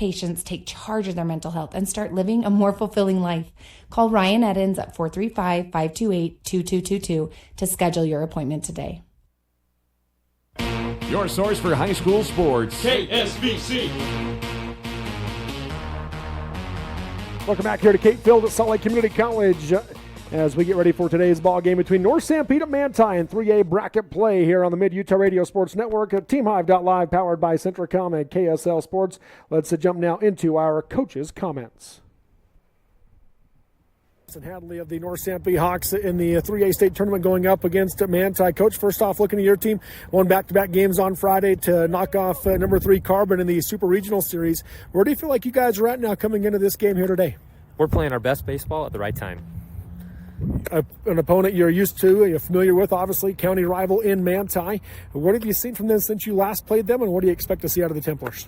patients take charge of their mental health and start living a more fulfilling life. Call Ryan Eddins at 435-528-2222 to schedule your appointment today. Your source for high school sports. KSBC. Welcome back here to Cape Field at Salt Lake Community College as we get ready for today's ball game between North Sanpete and Manti in 3A bracket play here on the Mid-Utah Radio Sports Network at TeamHive.live, powered by Centricom and KSL Sports. Let's jump now into our coaches' comments. And Hadley of the North Sanpete Hawks in the 3A state tournament going up against Manti. Coach, first off, looking at your team, won back-to-back games on Friday to knock off number 3 Carbon in the Super Regional Series. Where do you feel like you guys are at now coming into this game here today? We're playing our best baseball at the right time. An opponent you're used to, you're familiar with, obviously, county rival in Manti. What have you seen from them since you last played them, and what do you expect to see out of the Templars?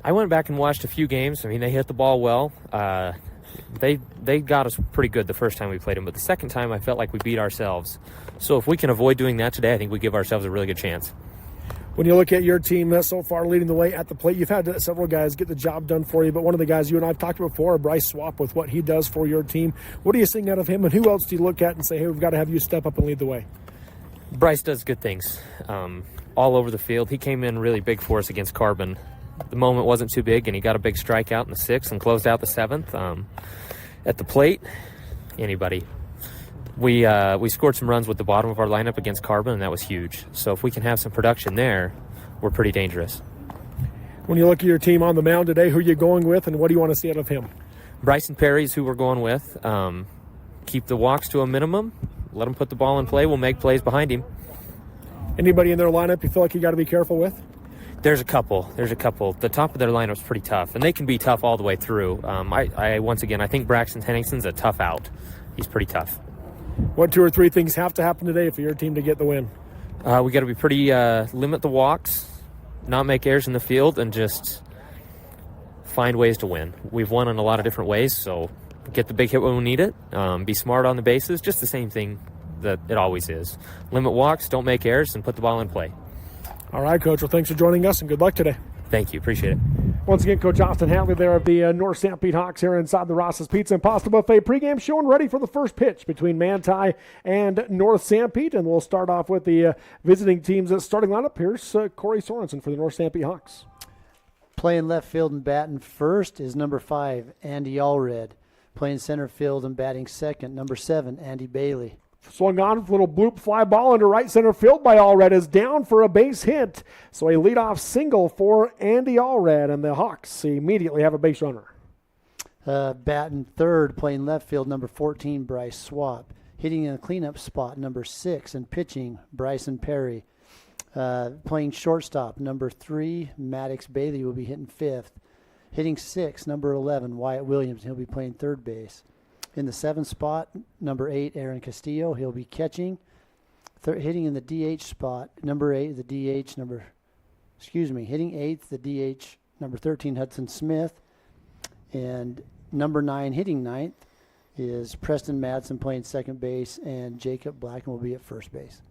I went back and watched a few games. I mean, they hit the ball well. They got us pretty good the first time we played them, but the second time I felt like we beat ourselves. So if we can avoid doing that today, I think we give ourselves a really good chance. When you look at your team so far leading the way at the plate, you've had several guys get the job done for you, but one of the guys you and I have talked about before, Bryce Swap, with what he does for your team. What are you seeing out of him, and who else do you look at and say, hey, we've got to have you step up and lead the way? Bryce does good things all over the field. He came in really big for us against Carbon. The moment wasn't too big, and he got a big strikeout in the 6th and closed out the 7th. At the plate, anybody. We scored some runs with the bottom of our lineup against Carbon, and that was huge. So if we can have some production there, we're pretty dangerous. When you look at your team on the mound today, who are you going with, and what do you want to see out of him? Bryson Perry's who we're going with. Keep the walks to a minimum. Let him put the ball in play. We'll make plays behind him. Anybody in their lineup you feel like you got to be careful with? There's a couple. The top of their lineup's pretty tough, and they can be tough all the way through. Once again, I think Braxton Henningson's a tough out. He's pretty tough. What 2 or 3 things have to happen today for your team to get the win? We got to be pretty limit the walks, not make errors in the field, and just find ways to win. We've won in a lot of different ways, so get the big hit when we need it. Be smart on the bases, just the same thing that it always is. Limit walks, don't make errors, and put the ball in play. All right, Coach. Well, thanks for joining us, and good luck today. Thank you. Appreciate it. Once again, Coach Austin Hadley there of the North Sanpete Hawks here inside the Ross's Pizza and Pasta Buffet pregame show, and ready for the first pitch between Manti and North Sanpete. And we'll start off with the visiting teams' starting lineup. Here's Corey Sorensen for the North Sanpete Hawks. Playing left field and batting first is number 5, Andy Allred. Playing center field and batting second, number 7, Andy Bailey. Swung on, little bloop fly ball into right center field by Allred, is down for a base hit. So a leadoff single for Andy Allred, and the Hawks immediately have a base runner. Batting third, playing left field, number 14, Bryce Swap. Hitting in a cleanup spot, number 6, and pitching, Bryson Perry. Playing shortstop, number 3, Maddox Bailey will be hitting 5th. Hitting 6, number 11, Wyatt Williams, and he'll be playing third base. In the 7th spot, number 8, Aaron Castillo. He'll be catching. Hitting in the DH spot, number 8, hitting 8th, the DH, number 13, Hudson Smith. And number 9, hitting 9th, is Preston Madsen playing second base, and Jacob Blacken will be at first base.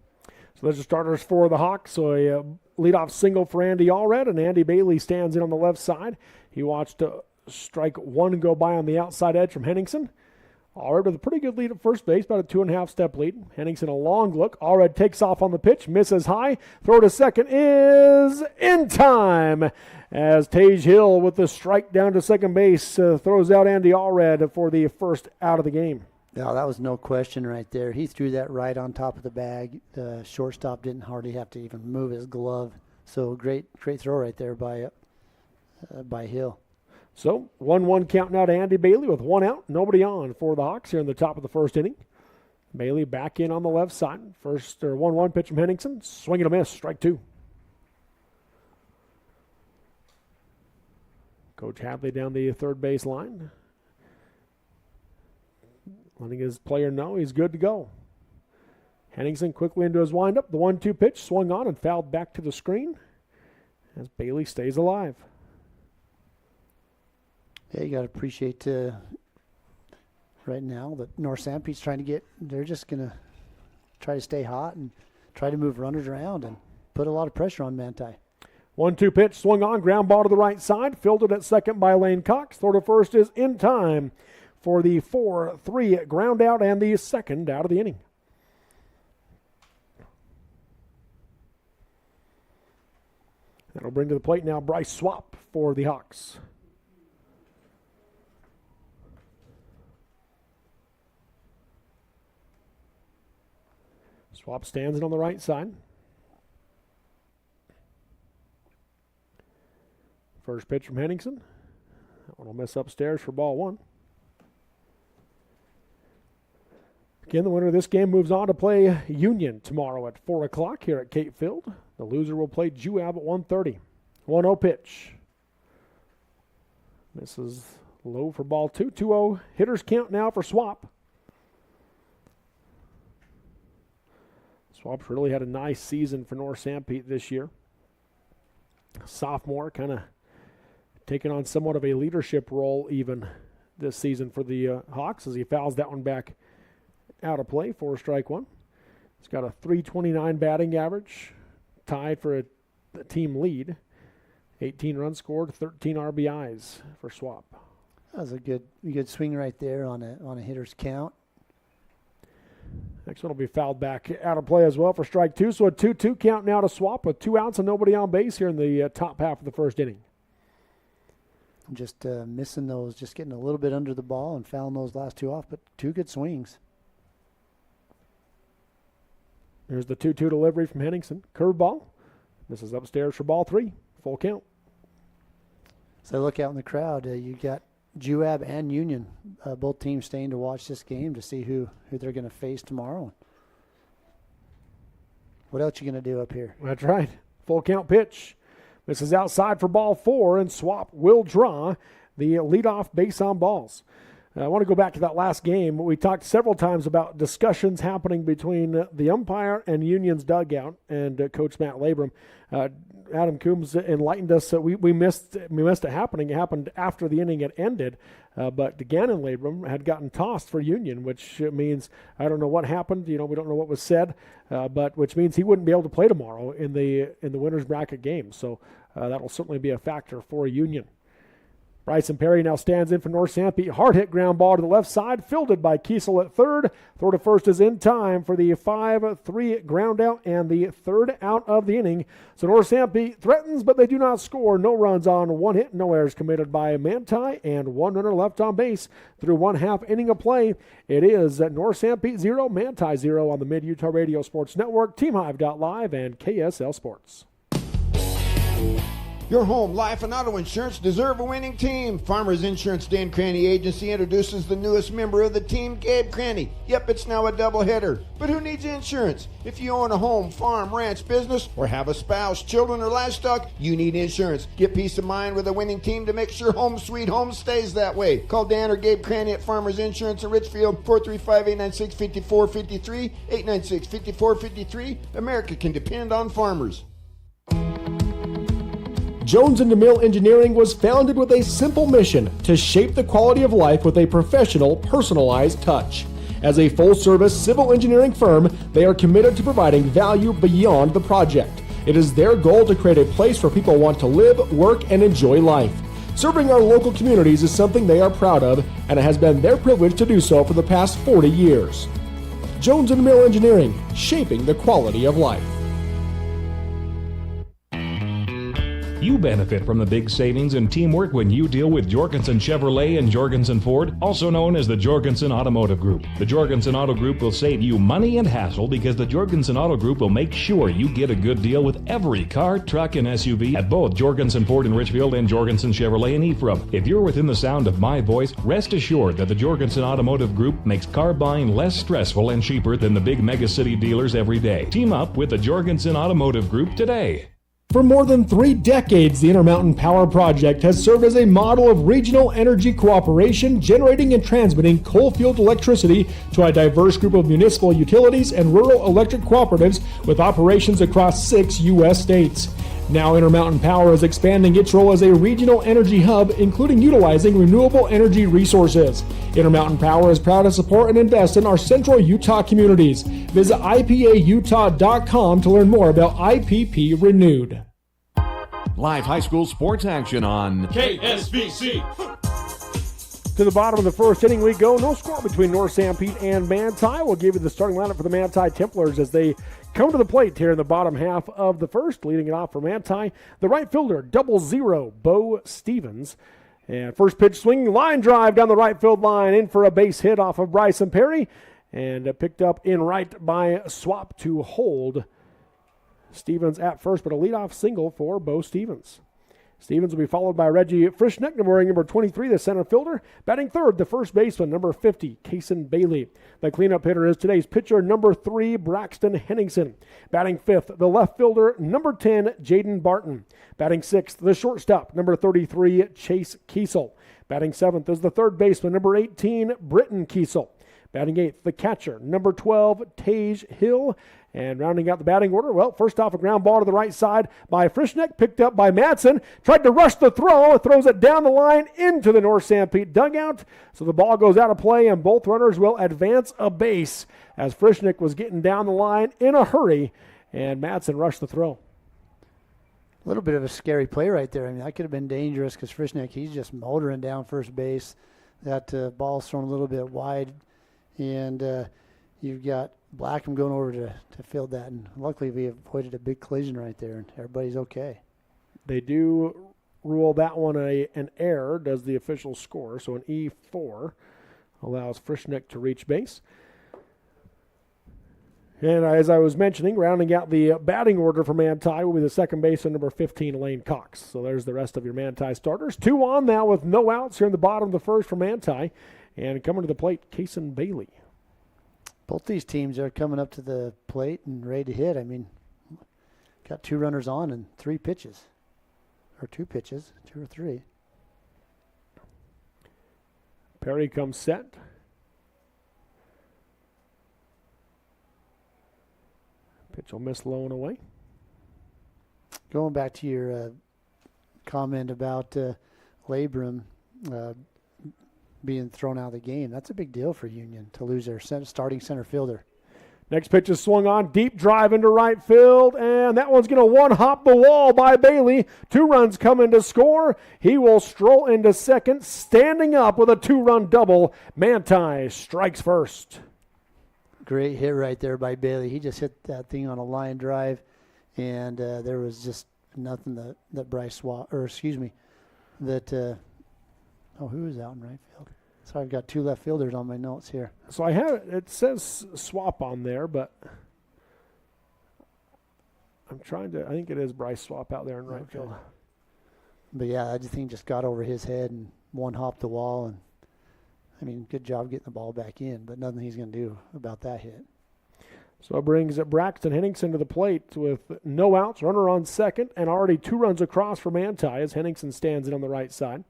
So there's the starters for the Hawks. So a leadoff single for Andy Allred, and Andy Bailey stands in on the left side. He watched strike 1 go by on the outside edge from Henningsen. Allred with a pretty good lead at first base, about a 2.5-step lead. Henningsen a long look. Allred takes off on the pitch, misses high. Throw to second is in time as Tage Hill with the strike down to second base throws out Andy Allred for the first out of the game. Yeah, that was no question right there. He threw that right on top of the bag. The shortstop didn't hardly have to even move his glove. So great throw right there by Hill. So 1-1 count now to Andy Bailey with 1 out, nobody on for the Hawks here in the top of the first inning. Bailey back in on the left side. 1-1 pitch from Henningsen. Swing and a miss, strike 2. Coach Hadley down the third base line. Letting his player know he's good to go. Henningsen quickly into his windup. The 1-2 pitch swung on and fouled back to the screen as Bailey stays alive. Yeah, you got to appreciate right now that North Sanpete's they're just going to try to stay hot and try to move runners around and put a lot of pressure on Manti. 1-2 pitch swung on, ground ball to the right side, fielded at second by Lane Cox. Throw to first is in time for the 4-3 ground out and the second out of the inning. That'll bring to the plate now Bryce Swap for the Hawks. Swap stands in on the right side. First pitch from Henningsen. That one will miss upstairs for ball one. Again, the winner of this game moves on to play Union tomorrow at 4 o'clock here at Cape Field. The loser will play Juab at 1:30. 1-0 pitch. This is low for ball two. 2-0 hitters count now for Swap. Swap's really had a nice season for North Sanpete this year. Sophomore, kind of taking on somewhat of a leadership role even this season for the Hawks as he fouls that one back out of play for strike one. He's got a .329 batting average, tied for a team lead. 18 runs scored, 13 RBIs for Swap. That was a good swing right there on a hitter's count. Next one will be fouled back out of play as well for strike two. So a 2-2 count now to Swap with 2 outs and nobody on base here in the top half of the first inning. Just missing those, just getting a little bit under the ball and fouling those last 2 off, but 2 good swings. Here's the 2-2 delivery from Henningsen. Curveball. This is upstairs for ball 3. Full count. So look out in the crowd. You got Juab and Union, both teams staying to watch this game to see who they're going to face tomorrow. What else you going to do up here? That's right. Full count pitch. This is outside for ball 4, and Swap will draw the leadoff base on balls. I want to go back to that last game. We talked several times about discussions happening between the umpire and Union's dugout and Coach Matt Labrum. Adam Coombs enlightened us that we missed it happening. It happened after the inning had ended, but Gannon Labrum had gotten tossed for Union, which means I don't know what happened. We don't know what was said, but which means he wouldn't be able to play tomorrow in the winners bracket game. So that will certainly be a factor for Union. Bryson Perry now stands in for North Sanpete. Hard hit ground ball to the left side, fielded by Kiesel at third. Throw to first is in time for the 5-3 ground out and the third out of the inning. So North Sanpete threatens, but they do not score. No runs on 1 hit, no errors committed by Manti, and 1 runner left on base through 1/2 inning of play. It is North Sanpete 0, Manti 0 on the Mid-Utah Radio Sports Network, TeamHive.live, and KSL Sports. Your home, life, and auto insurance deserve a winning team. Farmers Insurance Dan Cranny Agency introduces the newest member of the team, Gabe Cranny. Yep, it's now a doubleheader. But who needs insurance? If you own a home, farm, ranch, business, or have a spouse, children, or livestock, you need insurance. Get peace of mind with a winning team to make sure home sweet home stays that way. Call Dan or Gabe Cranny at Farmers Insurance in Richfield, 435-896-5453, 896-5453. America can depend on farmers. Jones & DeMille Engineering was founded with a simple mission to shape the quality of life with a professional, personalized touch. As a full-service civil engineering firm, they are committed to providing value beyond the project. It is their goal to create a place where people want to live, work, and enjoy life. Serving our local communities is something they are proud of, and it has been their privilege to do so for the past 40 years. Jones & DeMille Engineering, shaping the quality of life. You benefit from the big savings and teamwork when you deal with Jorgensen Chevrolet and Jorgensen Ford, also known as the Jorgensen Automotive Group. The Jorgensen Auto Group will save you money and hassle because the Jorgensen Auto Group will make sure you get a good deal with every car, truck, and SUV at both Jorgensen Ford in Richfield and Jorgensen Chevrolet in Ephraim. If you're within the sound of my voice, rest assured that the Jorgensen Automotive Group makes car buying less stressful and cheaper than the big megacity dealers every day. Team up with the Jorgensen Automotive Group today. For more than 3 decades, the Intermountain Power Project has served as a model of regional energy cooperation, generating and transmitting coal-fueled electricity to a diverse group of municipal utilities and rural electric cooperatives with operations across 6 U.S. states. Now Intermountain Power is expanding its role as a regional energy hub, including utilizing renewable energy resources. Intermountain Power is proud to support and invest in our central Utah communities. Visit IPAUtah.com to learn more about IPP Renewed. Live high school sports action on KSVC. To the bottom of the first inning we go. No score between North Sanpete and Manti. We'll give you the starting lineup for the Manti Templars as they come to the plate here in the bottom half of the first. Leading it off for Manti, the right fielder, 00, Bo Stevens. And first pitch swinging, line drive down the right field line, in for a base hit off of Bryson Perry. And picked up in right by Swap to hold Stevens at first, but a leadoff single for Bo Stevens. Stevens will be followed by Reggie Frischneck, wearing number 23, the center fielder. Batting third, the first baseman, number 50, Kason Bailey. The cleanup hitter is today's pitcher, number 3, Braxton Henningsen. Batting fifth, the left fielder, number 10, Jaden Barton. Batting sixth, the shortstop, number 33, Chase Kiesel. Batting seventh is the third baseman, number 18, Britton Kiesel. Batting eighth, the catcher, number 12, Tage Hill. And rounding out the batting order, well, first off, a ground ball to the right side by Frischneck, picked up by Madsen. Tried to rush the throw, throws it down the line into the North Sanpete dugout. So the ball goes out of play, and both runners will advance a base as Frischneck was getting down the line in a hurry, and Madsen rushed the throw. A little bit of a scary play right there. I mean, that could have been dangerous because Frischneck, he's just motoring down first base. That ball's thrown a little bit wide, and you've got Blackham going over to field that, and luckily we avoided a big collision right there, and everybody's okay. They do rule that one an error, does the official score, so an E4 allows Frischneck to reach base. And as I was mentioning, rounding out the batting order for Manti will be the second baseman, number 15, Lane Cox. So there's the rest of your Manti starters. 2 on now with no outs here in the bottom of the first for Manti. And coming to the plate, Kason Bailey. Both these teams are coming up to the plate and ready to hit. I mean, got 2 runners on and 3 pitches. Or 2 pitches, 2 or 3. Perry comes set. Pitch will miss low and away. Going back to your comment about Labrum being thrown out of the game, that's a big deal for Union to lose their starting center fielder. Next pitch is swung on, deep drive into right field, and that one's going to one-hop the wall by Bailey. 2 runs coming to score. He will stroll into second, standing up with a 2-run double. Manti strikes first. Great hit right there by Bailey. He just hit that thing on a line drive, and there was just nothing that Bryce Swap, or excuse me, that who was out in right field? So I've got 2 left fielders on my notes here. So I have it says Swap on there, but I'm trying to. I think it is Bryce Swap out there in right field. But yeah, I just think just got over his head and one-hopped the wall, and I mean, good job getting the ball back in, but nothing he's going to do about that hit. So it brings Braxton Henningsen to the plate with no outs, runner on second, and already 2 runs across for Manti as Henningsen stands in on the right side.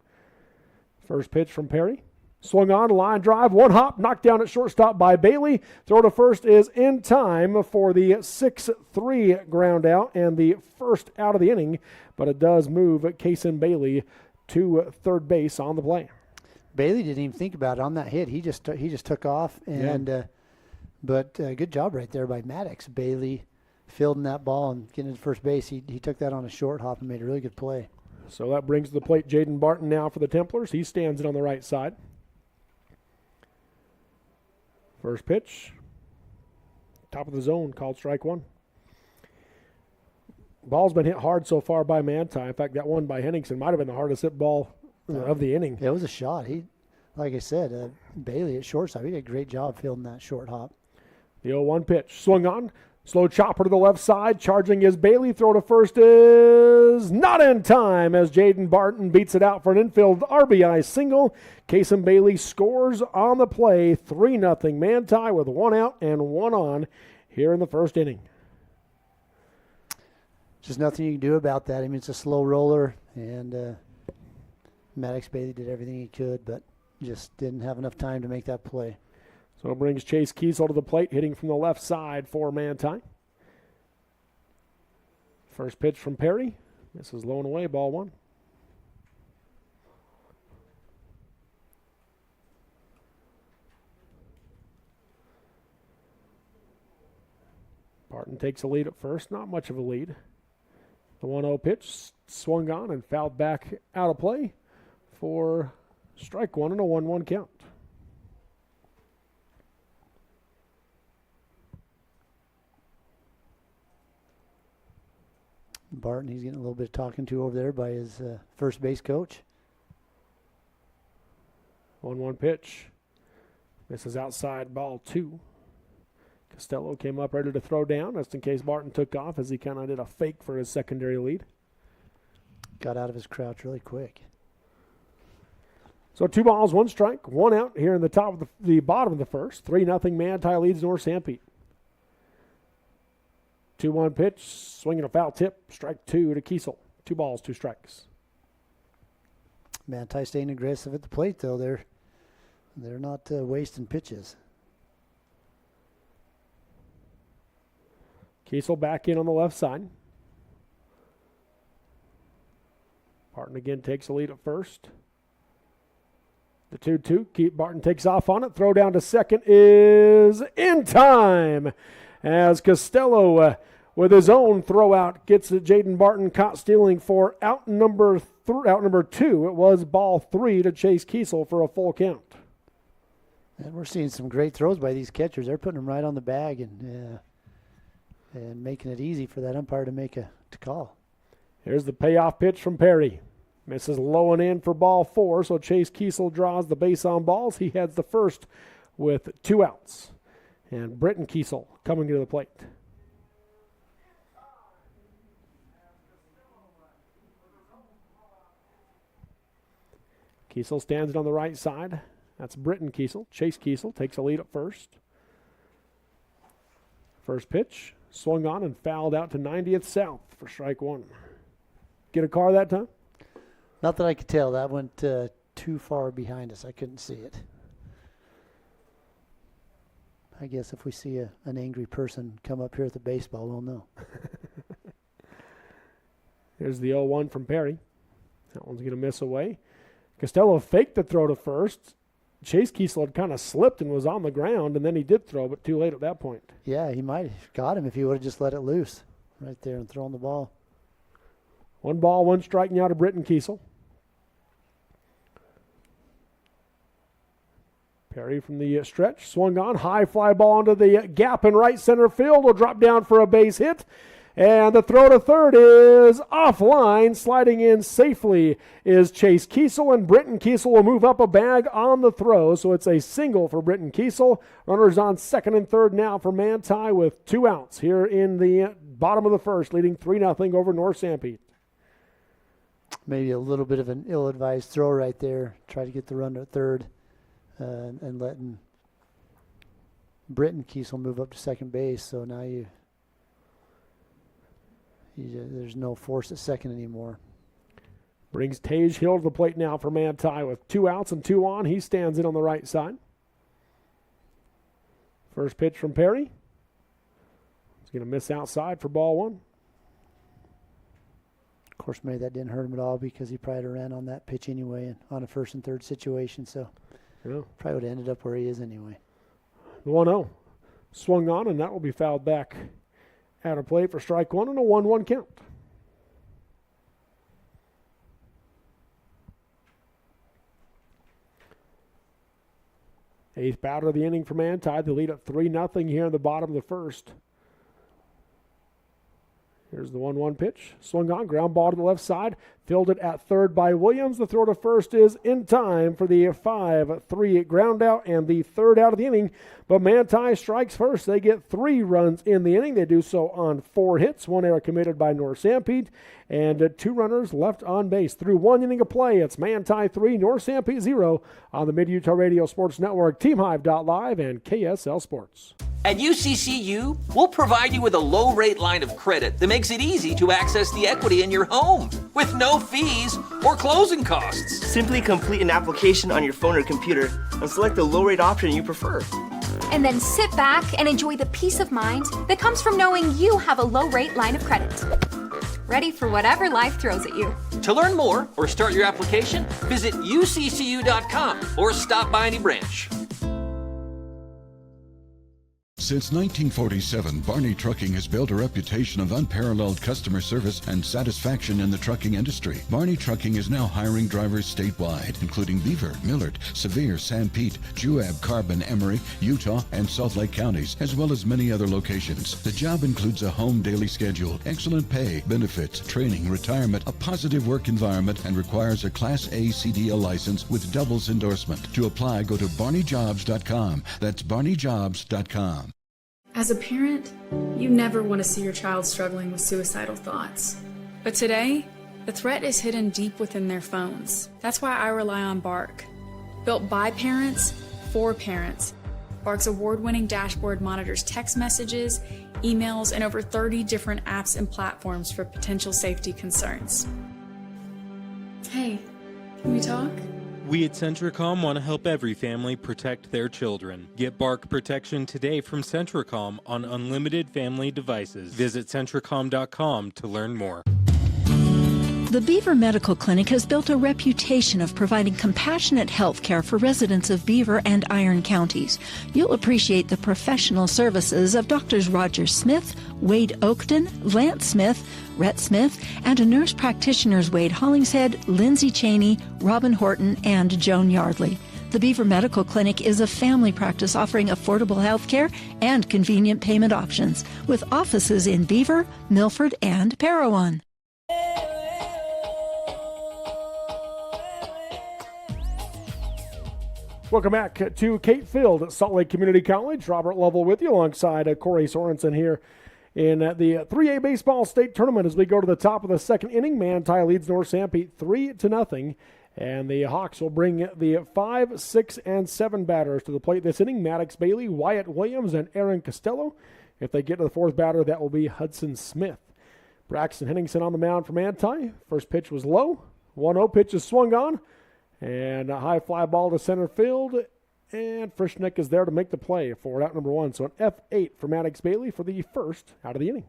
First pitch from Perry. Swung on, line drive, 1 hop, knocked down at shortstop by Bailey. Throw to first is in time for the 6-3 ground out and the first out of the inning, but it does move Kason Bailey to third base on the play. Bailey didn't even think about it on that hit. He just took off, and but good job right there by Maddox. Bailey fielding that ball and getting to first base. He took that on a short hop and made a really good play. So that brings to the plate Jaden Barton now for the Templars. He stands in on the right side. First pitch, top of the zone, called strike 1. Ball's been hit hard so far by Manti. In fact, that one by Henningsen might have been the hardest hit ball of the inning. It was a shot. He, like I said, Bailey at shortstop, he did a great job fielding that short hop. The 0-1 pitch, swung on, slow chopper to the left side, charging is Bailey. Throw to first is not in time as Jaden Barton beats it out for an infield RBI single. Kason Bailey scores on the play, 3-0 Manti with 1 out and 1 on here in the first inning. Just nothing you can do about that. I mean, it's a slow roller, and Maddox Bailey did everything he could, but just didn't have enough time to make that play. So it brings Chase Kiesel to the plate, hitting from the left side for Manti. First pitch from Perry. This is low and away, ball 1. Barton takes a lead at first, not much of a lead. The 1-0 pitch swung on and fouled back out of play for strike one and a 1-1 count. Barton, he's getting a little bit of talking to over there by his first base coach. 1-1 pitch. Misses outside, ball 2. Costello came up ready to throw down just in case Barton took off as he kind of did a fake for his secondary lead. Got out of his crouch really quick. So 2 balls, 1 strike, 1 out here in the top of the bottom of the first. 3-0 Manti leads North Sanpete. 2-1 pitch, swinging a foul tip, strike 2 to Kiesel. 2 balls, 2 strikes. Manti staying aggressive at the plate, though. They're not wasting pitches. Kiesel back in on the left side. Barton again takes the lead at first. The 2-2. Barton takes off on it. Throw down to second is in time as Costello with his own throw out gets Jaden Barton caught stealing for out number 2. It was ball 3 to Chase Kiesel for a full count. And we're seeing some great throws by these catchers. They're putting them right on the bag and making it easy for that umpire to make to call. Here's the payoff pitch from Perry. Misses low and in for ball 4, so Chase Kiesel draws the base on balls. He heads the first with 2 outs. And Britton Kiesel coming to the plate. Kiesel stands on the right side. That's Britton Kiesel. Chase Kiesel takes a lead at first. First pitch, swung on and fouled out to 90th South for strike 1. Get a car that time? Not that I could tell. That went too far behind us. I couldn't see it. I guess if we see an angry person come up here at the baseball, we'll know. Here's the 0-1 from Perry. That one's going to miss away. Costello faked the throw to first. Chase Kiesel had kind of slipped and was on the ground, and then he did throw, but too late at that point. Yeah, he might have got him if he would have just let it loose right there and thrown the ball. 1 ball, 1 strike now to Britton Kiesel. Perry from the stretch, swung on, high fly ball into the gap in right center field. Will drop down for a base hit. And the throw to third is offline. Sliding in safely is Chase Kiesel, and Britton Kiesel will move up a bag on the throw. So it's a single for Britton Kiesel. Runners on second and third now for Manti with 2 outs here in the bottom of the first, leading 3-0 over North Sanpete. Maybe a little bit of an ill-advised throw right there. Try to get the runner at third and letting Britton Kiesel move up to second base. So now there's no force at second anymore. Brings Tage Hill to the plate now for Manti with 2 outs and 2 on. He stands in on the right side. First pitch from Perry. He's going to miss outside for ball 1. Of course, maybe that didn't hurt him at all because he probably ran on that pitch anyway and on a first and third situation. So probably would have ended up where he is anyway. The 1-0 swung on, and that will be fouled back out of play for strike 1 and a 1-1 count. Eighth batter of the inning for Manti. They lead at 3-0 here in the bottom of the first. Here's the 1-1 pitch. Swung on, ground ball to the left side. Fielded at third by Williams. The throw to first is in time for the 5-3 ground out and the third out of the inning. But Manti strikes first. They get 3 runs in the inning. They do so on 4 hits. 1 error committed by North Sanpete and 2 runners left on base. Through 1 inning of play, it's Manti 3, North Sanpete 0 on the Mid-Utah Radio Sports Network, TeamHive.live, and KSL Sports. At UCCU, we'll provide you with a low-rate line of credit that makes it easy to access the equity in your home with no fees or closing costs. Simply complete an application on your phone or computer and select the low-rate option you prefer. And then sit back and enjoy the peace of mind that comes from knowing you have a low-rate line of credit. Ready for whatever life throws at you. To learn more or start your application, visit uccu.com or stop by any branch. Since 1947, Barney Trucking has built a reputation of unparalleled customer service and satisfaction in the trucking industry. Barney Trucking is now hiring drivers statewide, including Beaver, Millard, Sevier, Sanpete, Juab, Carbon, Emery, Utah, and Salt Lake counties, as well as many other locations. The job includes a home daily schedule, excellent pay, benefits, training, retirement, a positive work environment, and requires a Class A CDL license with doubles endorsement. To apply, go to barneyjobs.com. That's barneyjobs.com. As a parent, you never want to see your child struggling with suicidal thoughts. But today, the threat is hidden deep within their phones. That's why I rely on Bark. Built by parents, for parents, Bark's award-winning dashboard monitors text messages, emails, and over 30 different apps and platforms for potential safety concerns. Hey, can we talk? We at Centricom want to help every family protect their children. Get Bark protection today from Centricom on unlimited family devices. Visit Centricom.com to learn more. The Beaver Medical Clinic has built a reputation of providing compassionate health care for residents of Beaver and Iron counties. You'll appreciate the professional services of Drs. Roger Smith, Wade Oakton, Lance Smith, Rhett Smith, and nurse practitioners Wade Hollingshead, Lindsay Cheney, Robin Horton, and Joan Yardley. The Beaver Medical Clinic is a family practice offering affordable health care and convenient payment options, with offices in Beaver, Milford, and Parowan. Welcome back to Kate Field at Salt Lake Community College. Robert Lovell with you alongside Corey Sorensen here in the 3A Baseball State Tournament as we go to the top of the second inning. Manti leads North Sanpete 3-0, and the Hawks will bring the 5, 6, and 7 batters to the plate this inning. Maddox Bailey, Wyatt Williams, and Aaron Costello. If they get to the fourth batter, that will be Hudson Smith. Braxton Henningsen on the mound for Manti. First pitch was low. 1-0 pitch is swung on. And a high fly ball to center field, and Frischnick is there to make the play for out number 1. So an F8 for Maddox Bailey for the first out of the inning.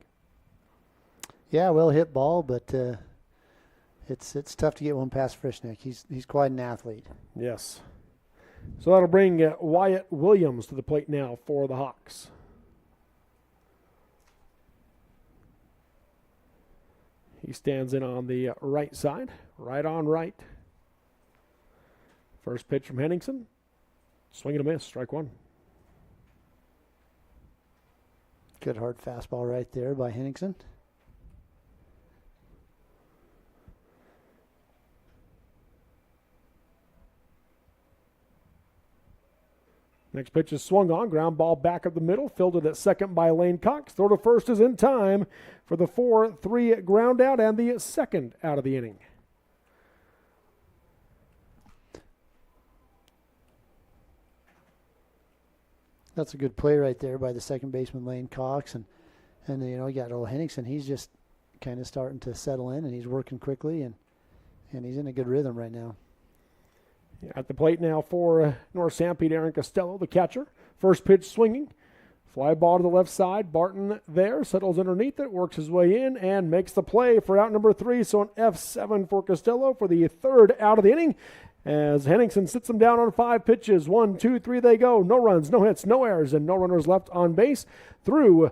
Yeah, well hit ball, but it's tough to get one past Frischnick. He's quite an athlete. Yes. So that'll bring Wyatt Williams to the plate now for the Hawks. He stands in on the right side, right on right. First pitch from Henningsen. Swing and a miss, strike one. Good hard fastball right there by Henningsen. Next pitch is swung on. Ground ball back up the middle. Fielded at second by Lane Cox. Throw to first is in time for the 4-3 ground out and the second out of the inning. That's a good play right there by the second baseman, Lane Cox. And you know, you got old Henningsen. He's just kind of starting to settle in, and he's working quickly, and he's in a good rhythm right now. At the plate now for North Sanpete, Aaron Costello, the catcher. First pitch swinging. Fly ball to the left side. Barton there, settles underneath it, works his way in, and makes the play for out number 3. So an F7 for Costello for the third out of the inning, as Henningsen sits them down on 5 pitches. 1, 2, 3 they go. No runs, no hits, no errors, and no runners left on base through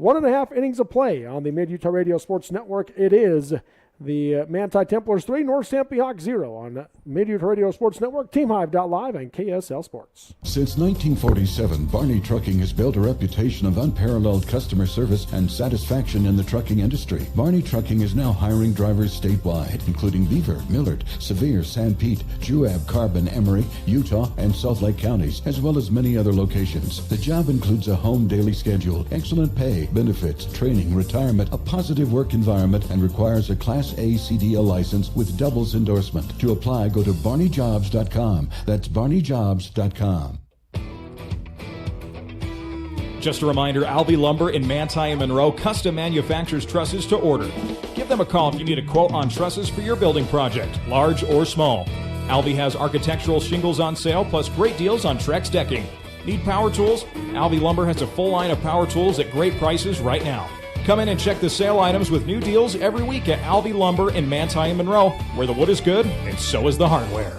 1.5 innings of play on the Mid-Utah Radio Sports Network. It is the Manti Templars 3, North Sanpete Hawks 0 on Mid-Utah Radio Sports Network, TeamHive.live, and KSL Sports. Since 1947, Barney Trucking has built a reputation of unparalleled customer service and satisfaction in the trucking industry. Barney Trucking is now hiring drivers statewide, including Beaver, Millard, Sevier, Sanpete, Juab, Carbon, Emery, Utah, and Salt Lake counties, as well as many other locations. The job includes a home daily schedule, excellent pay, benefits, training, retirement, a positive work environment, and requires a Class A CDL license with doubles endorsement. To apply, go to barneyjobs.com. That's barneyjobs.com. Just a reminder, Albee Lumber in Manti and Monroe custom manufactures trusses to order. Give them a call if you need a quote on trusses for your building project, large or small. Albee has architectural shingles on sale, plus great deals on Trex decking. Need power tools? Albee Lumber has a full line of power tools at great prices right now. Come in and check the sale items with new deals every week at Albee Lumber in Manti and Monroe, where the wood is good and so is the hardware.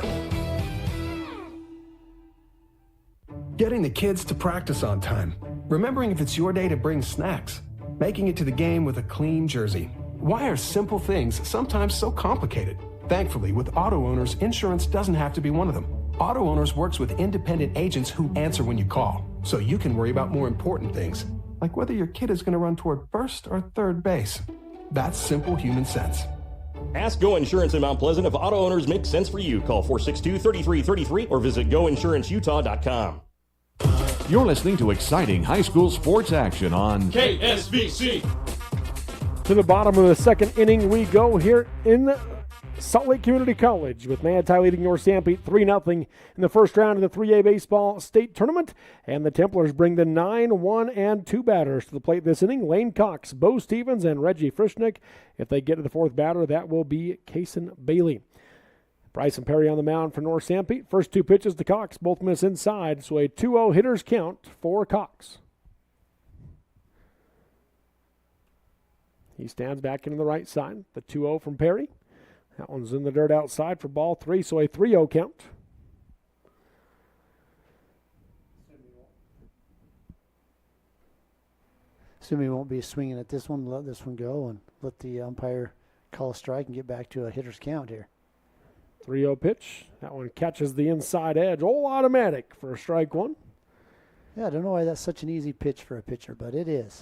Getting the kids to practice on time. remembering if it's your day to bring snacks, making it to the game with a clean jersey. Why are simple things sometimes so complicated? Thankfully, with auto owners, insurance doesn't have to be one of them. Auto Owners works with independent agents who answer when you call, so you can worry about more important things, like whether your kid is going to run toward first or third base. That's simple human sense. Ask Go Insurance in Mount Pleasant if auto owners make sense for you. Call 462-3333 or visit goinsuranceutah.com. You're listening to exciting high school sports action on KSVC. To the bottom of the second inning we go here in Salt Lake Community College, with Manti leading North Sanpete 3-0 in the first round of the 3A baseball state tournament. And the Templars bring the 9-1 and 2 batters to the plate this inning. Lane Cox, Bo Stevens, and Reggie Frischnick. If they get to the fourth batter, that will be Kason Bailey. Bryson Perry on the mound for North Sanpete. First 2 pitches to Cox, both miss inside, so a 2-0 hitter's count for Cox. He stands back into the right side. The 2-0 from Perry. That one's in the dirt outside for ball 3, so a 3-0 count. Assuming he won't be swinging at this one, let this one go and let the umpire call a strike and get back to a hitter's count here. 3-0 pitch. That one catches the inside edge. All automatic for a strike one. Yeah, I don't know why that's such an easy pitch for a pitcher, but it is.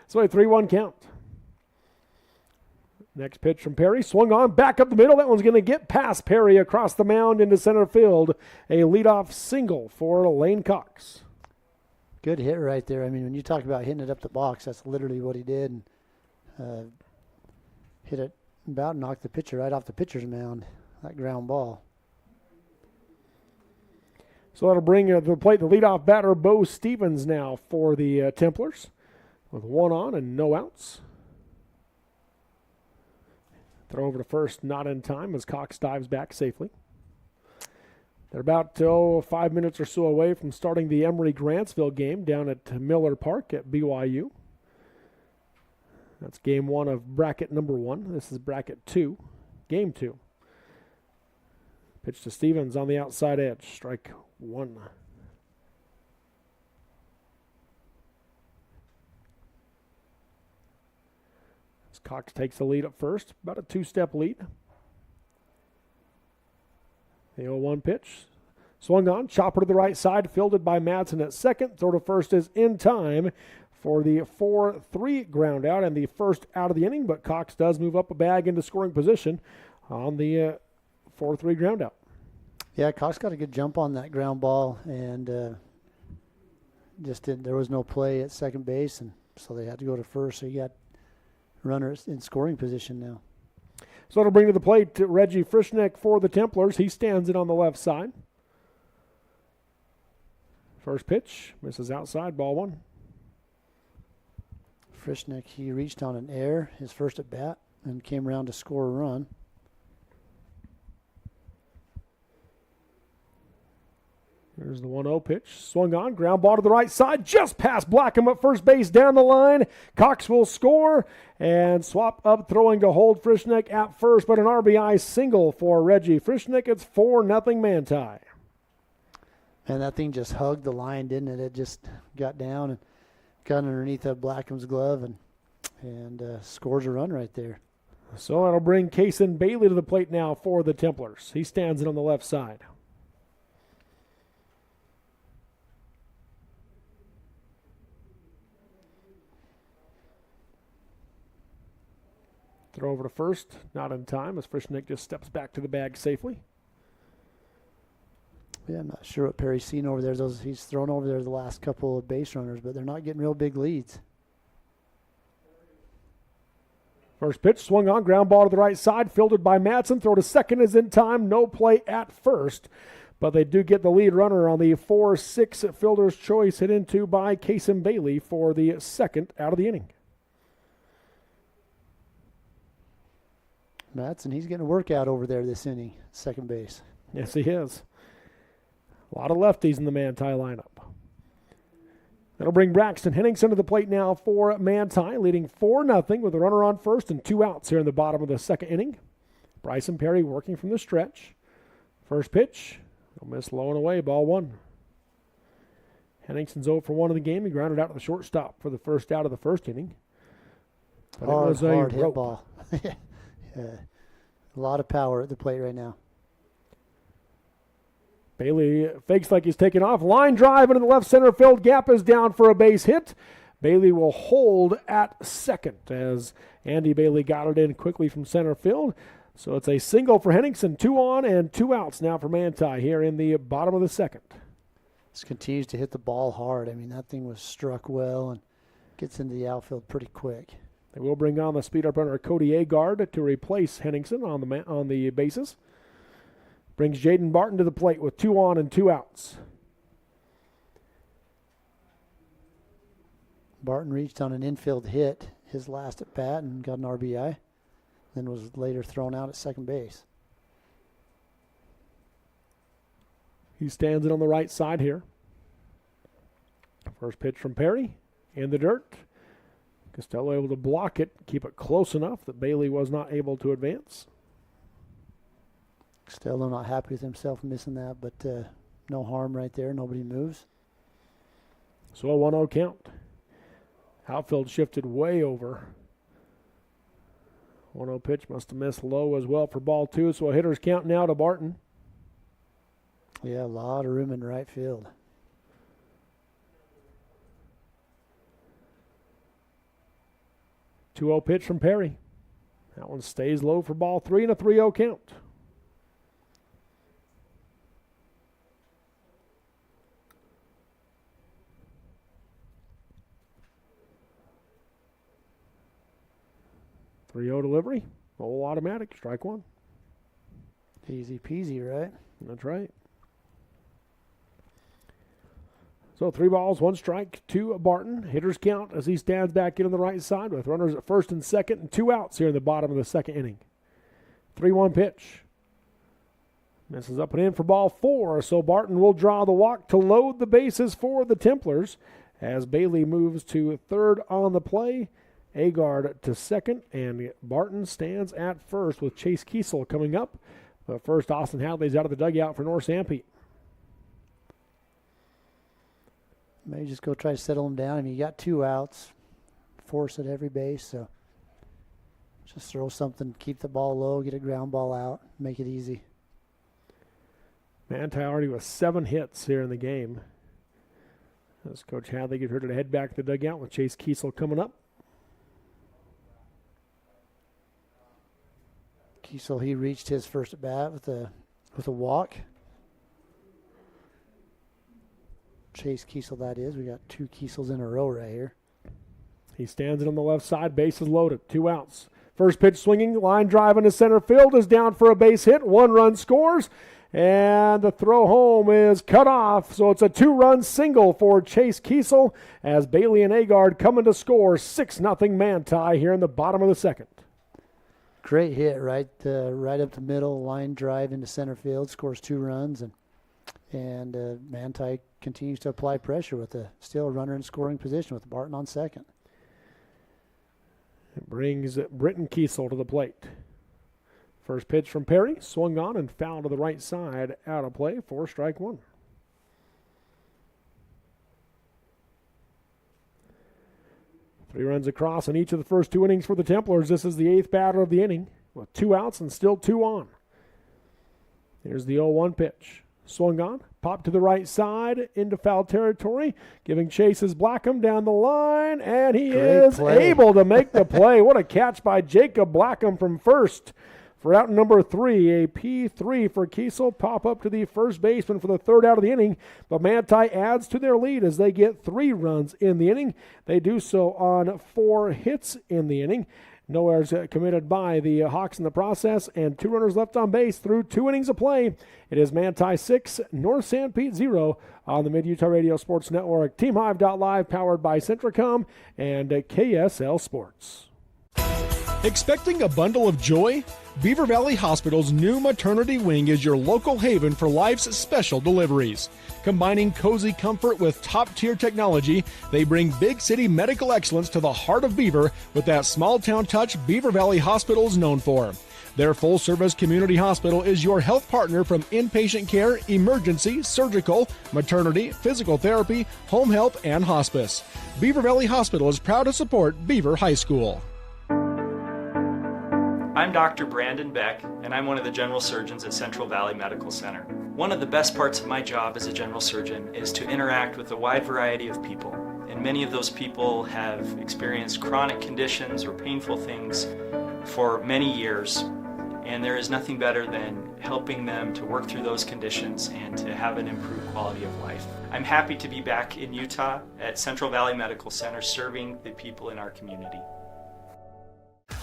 So a 3-1 count. Next pitch from Perry, swung on, back up the middle. That one's going to get past Perry across the mound into center field. A leadoff single for Lane Cox. Good hit right there. I mean, when you talk about hitting it up the box, that's literally what he did. And hit it about, knocked the pitcher right off the pitcher's mound, that ground ball. So that'll bring to the plate the leadoff batter, Bo Stevens, now for the Templars, with 1 on and no outs. Throw over to first, not in time, as Cox dives back safely. They're about 5 minutes or so away from starting the Emory-Grantsville game down at Miller Park at BYU. That's game 1 of bracket number 1. This is bracket 2, game 2. Pitch to Stevens on the outside edge, strike 1. Cox takes the lead at first, about a 2-step lead. The 0-1 pitch. Swung on, chopper to the right side, fielded by Madsen at second. Throw to first is in time for the 4-3 ground out and the first out of the inning, but Cox does move up a bag into scoring position on the 4-3 ground out. Yeah, Cox got a good jump on that ground ball, and there was no play at second base, and so they had to go to first, so he got runners in scoring position now. So it'll bring to the plate Reggie Frischnick for the Templars. He stands in on the left side. First pitch, misses outside, ball 1. Frischnick, he reached on an error, his first at bat, and came around to score a run. Here's the 1-0 pitch. Swung on, ground ball to the right side, just past Blackham at first base, down the line. Cox will score and swap up, throwing to hold Frischnick at first, but an RBI single for Reggie Frischnick. It's 4-0 Manti. And that thing just hugged the line, didn't it? It just got down and got underneath Blackham's glove and scores a run right there. So that'll bring Kason Bailey to the plate now for the Templars. He stands in on the left side. Throw over to first, not in time, as Frischnick just steps back to the bag safely. Yeah, I'm not sure what Perry's seen over there. He's thrown over there the last couple of base runners, but they're not getting real big leads. First pitch, swung on, ground ball to the right side, fielded by Madsen. Throw to second is in time, no play at first. But they do get the lead runner on the 4-6 fielder's choice, hit into by Kason Bailey for the second out of the inning. Madsen, he's getting a workout over there this inning, second base. Yes, he is. A lot of lefties in the Manti lineup. That'll bring Braxton Henningsen to the plate now for Manti, leading 4-0 with a runner on first and 2 outs here in the bottom of the second inning. Bryson Perry working from the stretch. First pitch, he'll miss low and away, ball 1. Henningson's 0 for 1 in the game. He grounded out to the shortstop for the first out of the first inning. But hard, it was a hard hit rope. ball. A lot of power at the plate right now. Bailey fakes like he's taking off. Line drive into the left center field. Gap is down for a base hit. Bailey will hold at second as Andy Bailey got it in quickly from center field. So it's a single for Henningsen. 2 on and 2 outs now for Manti here in the bottom of the second. This continues to hit the ball hard. I mean, that thing was struck well and gets into the outfield pretty quick. They will bring on the speed-up runner Cody Agard to replace Henningsen on the bases. Brings Jaden Barton to the plate with 2 on and 2 outs. Barton reached on an infield hit his last at bat and got an RBI, then was later thrown out at second base. He stands in on the right side here. First pitch from Perry in the dirt. Costello able to block it, keep it close enough that Bailey was not able to advance. Costello not happy with himself missing that, but no harm right there. Nobody moves. So a 1-0 count. Outfield shifted way over. 1-0 pitch must have missed low as well for ball 2, so a hitter's count now to Barton. Yeah, a lot of room in right field. Two-0 pitch from Perry. That one stays low for ball 3 and a 3-0 count. Three-0 delivery. All automatic. Strike 1. Easy peasy, right? That's right. So 3 balls, 1 strike to Barton. Hitter's count as he stands back in on the right side with runners at first and second and 2 outs here in the bottom of the second inning. 3-1 pitch. Misses up and in for ball 4, so Barton will draw the walk to load the bases for the Templars as Bailey moves to third on the play. Agard to second, and Barton stands at first with Chase Kiesel coming up. But first, Austin Hadley's out of the dugout for North Sanpete. Maybe just go try to settle him down. I mean, you got 2 outs, force at every base, so just throw something, keep the ball low, get a ground ball out, make it easy. Manti already with 7 hits here in the game. As Coach Hadley gets her to head back to the dugout with Chase Kiesel coming up. Kiesel, he reached his first at bat with a walk. Chase Kiesel, that is. We got 2 Kiesels in a row right here. He stands in on the left side. Bases loaded. 2 outs. First pitch swinging. Line drive into center field is down for a base hit. 1 run scores. And the throw home is cut off. So it's a 2-run single for Chase Kiesel as Bailey and Agard coming to score 6-0 Manti here in the bottom of the second. Great hit, right up the middle, line drive into center field, scores 2 runs, and Manti continues to apply pressure with still a runner in scoring position with Barton on second. It brings Britton Kiesel to the plate. First pitch from Perry, swung on and fouled to the right side, out of play for strike 1. Three runs across in each of the first 2 innings for the Templars. This is the 8th batter of the inning with 2 outs and still 2 on. Here's the 0-1 pitch. Swung on, popped to the right side into foul territory, giving chases Blackham down the line, and he is able to make the play. What a catch by Jacob Blackham from first for out number 3. A P3 for Kiesel. Pop up to the first baseman for the 3rd out of the inning. But Manti adds to their lead as they get 3 runs in the inning. They do so on 4 hits in the inning. No errors committed by the Hawks in the process, and 2 runners left on base through 2 innings of play. It is Manti 6, North Sanpete 0 on the Mid-Utah Radio Sports Network. TeamHive.live powered by Centricom and KSL Sports. Expecting a bundle of joy? Beaver Valley Hospital's new maternity wing is your local haven for life's special deliveries. Combining cozy comfort with top-tier technology, they bring big city medical excellence to the heart of Beaver with that small-town touch Beaver Valley Hospital is known for. Their full-service community hospital is your health partner from inpatient care, emergency, surgical, maternity, physical therapy, home health, and hospice. Beaver Valley Hospital is proud to support Beaver High School. I'm Dr. Brandon Beck, and I'm one of the general surgeons at Central Valley Medical Center. One of the best parts of my job as a general surgeon is to interact with a wide variety of people. And many of those people have experienced chronic conditions or painful things for many years. And there is nothing better than helping them to work through those conditions and to have an improved quality of life. I'm happy to be back in Utah at Central Valley Medical Center serving the people in our community.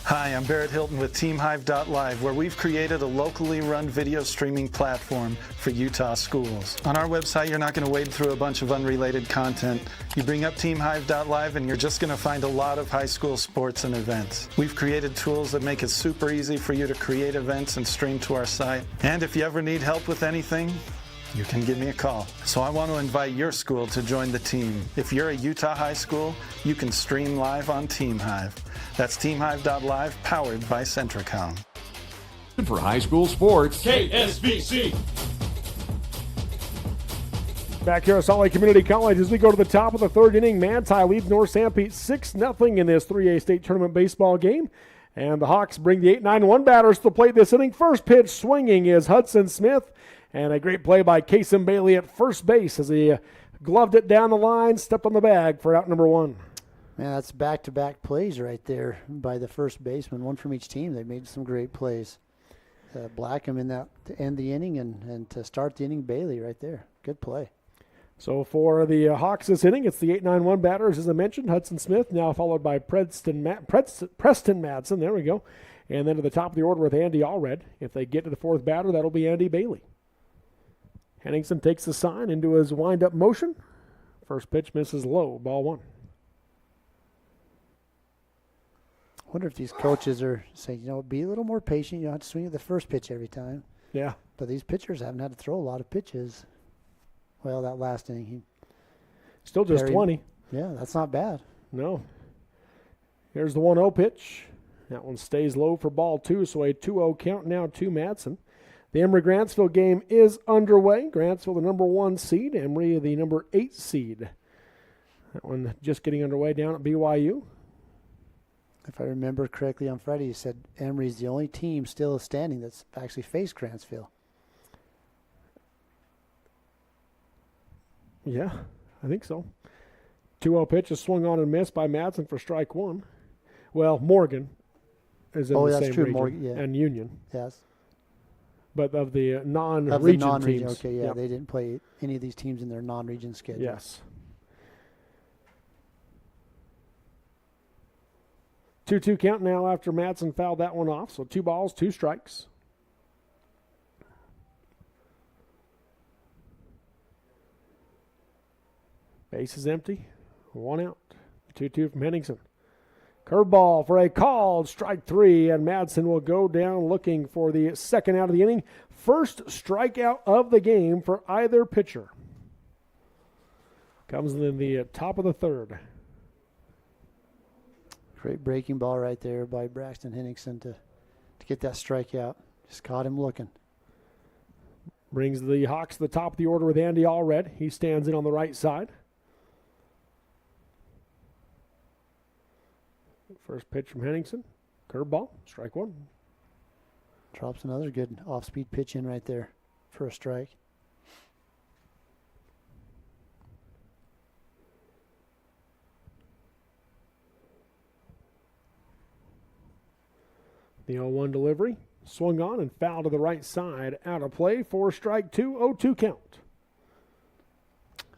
Hi, I'm Barrett Hilton with TeamHive.live, where we've created a locally run video streaming platform for Utah schools. On our website, you're not going to wade through a bunch of unrelated content. You bring up TeamHive.live and you're just going to find a lot of high school sports and events. We've created tools that make it super easy for you to create events and stream to our site. And if you ever need help with anything, you can give me a call. So I want to invite your school to join the team. If you're a Utah high school, you can stream live on TeamHive. That's TeamHive.live, powered by Centricom. For high school sports, KSVC. Back here at Salt Lake Community College as we go to the top of the third inning. Manti leads North Sanpete 6-0 in this 3A state tournament baseball game. And the Hawks bring the 8-9-1 batters to the plate this inning. First pitch swinging is Hudson Smith. And a great play by Kason Bailey at first base as he gloved it down the line, stepped on the bag for out number one. Man, that's back-to-back plays right there by the first baseman, one from each team. They made some great plays. Blackham in that to end the inning and to start the inning, Bailey right there. Good play. So for the Hawks this inning, it's the 8-9-1 batters, as I mentioned. Hudson Smith, now followed by Preston Madsen. There we go. And then to the top of the order with Andy Allred. If they get to the fourth batter, that'll be Andy Bailey. Henningsen takes the sign into his wind-up motion. First pitch misses low, ball one. I wonder if these coaches are saying, be a little more patient. You don't have to swing at the first pitch every time. Yeah. But these pitchers haven't had to throw a lot of pitches. Well, that last inning, he still just 20. Yeah, that's not bad. No. Here's the 1-0 pitch. That one stays low for ball two, so a 2-0 count now to Madsen. The Emory-Grantsville game is underway. Grantsville, the number 1 seed. Emory, the number 8 seed. That one just getting underway down at BYU. If I remember correctly on Friday, you said Emory's the only team still standing that's actually faced Grantsville. Yeah, I think so. 2-0 pitch is swung on and missed by Madsen for strike one. Well, Morgan is in the same region. Morgan, yeah. And Union. Yes. But of the non-region teams. Okay, yeah, They didn't play any of these teams in their non-region schedule. Yes. 2-2 count now after Madsen fouled that one off. So 2 balls, 2 strikes. Base is empty. 1 out. 2-2 from Henningsen. Curveball for a called strike 3, and Madsen will go down looking for the second out of the inning. First strikeout of the game for either pitcher. Comes in the top of the third. Great breaking ball right there by Braxton Henningsen to get that strikeout. Just caught him looking. Brings the Hawks to the top of the order with Andy Allred. He stands in on the right side. First pitch from Henningsen. Curveball, strike 1. Drops another good off-speed pitch in right there for a strike. The 0-1 delivery. Swung on and fouled to the right side. Out of play for strike 2, 0-2 count.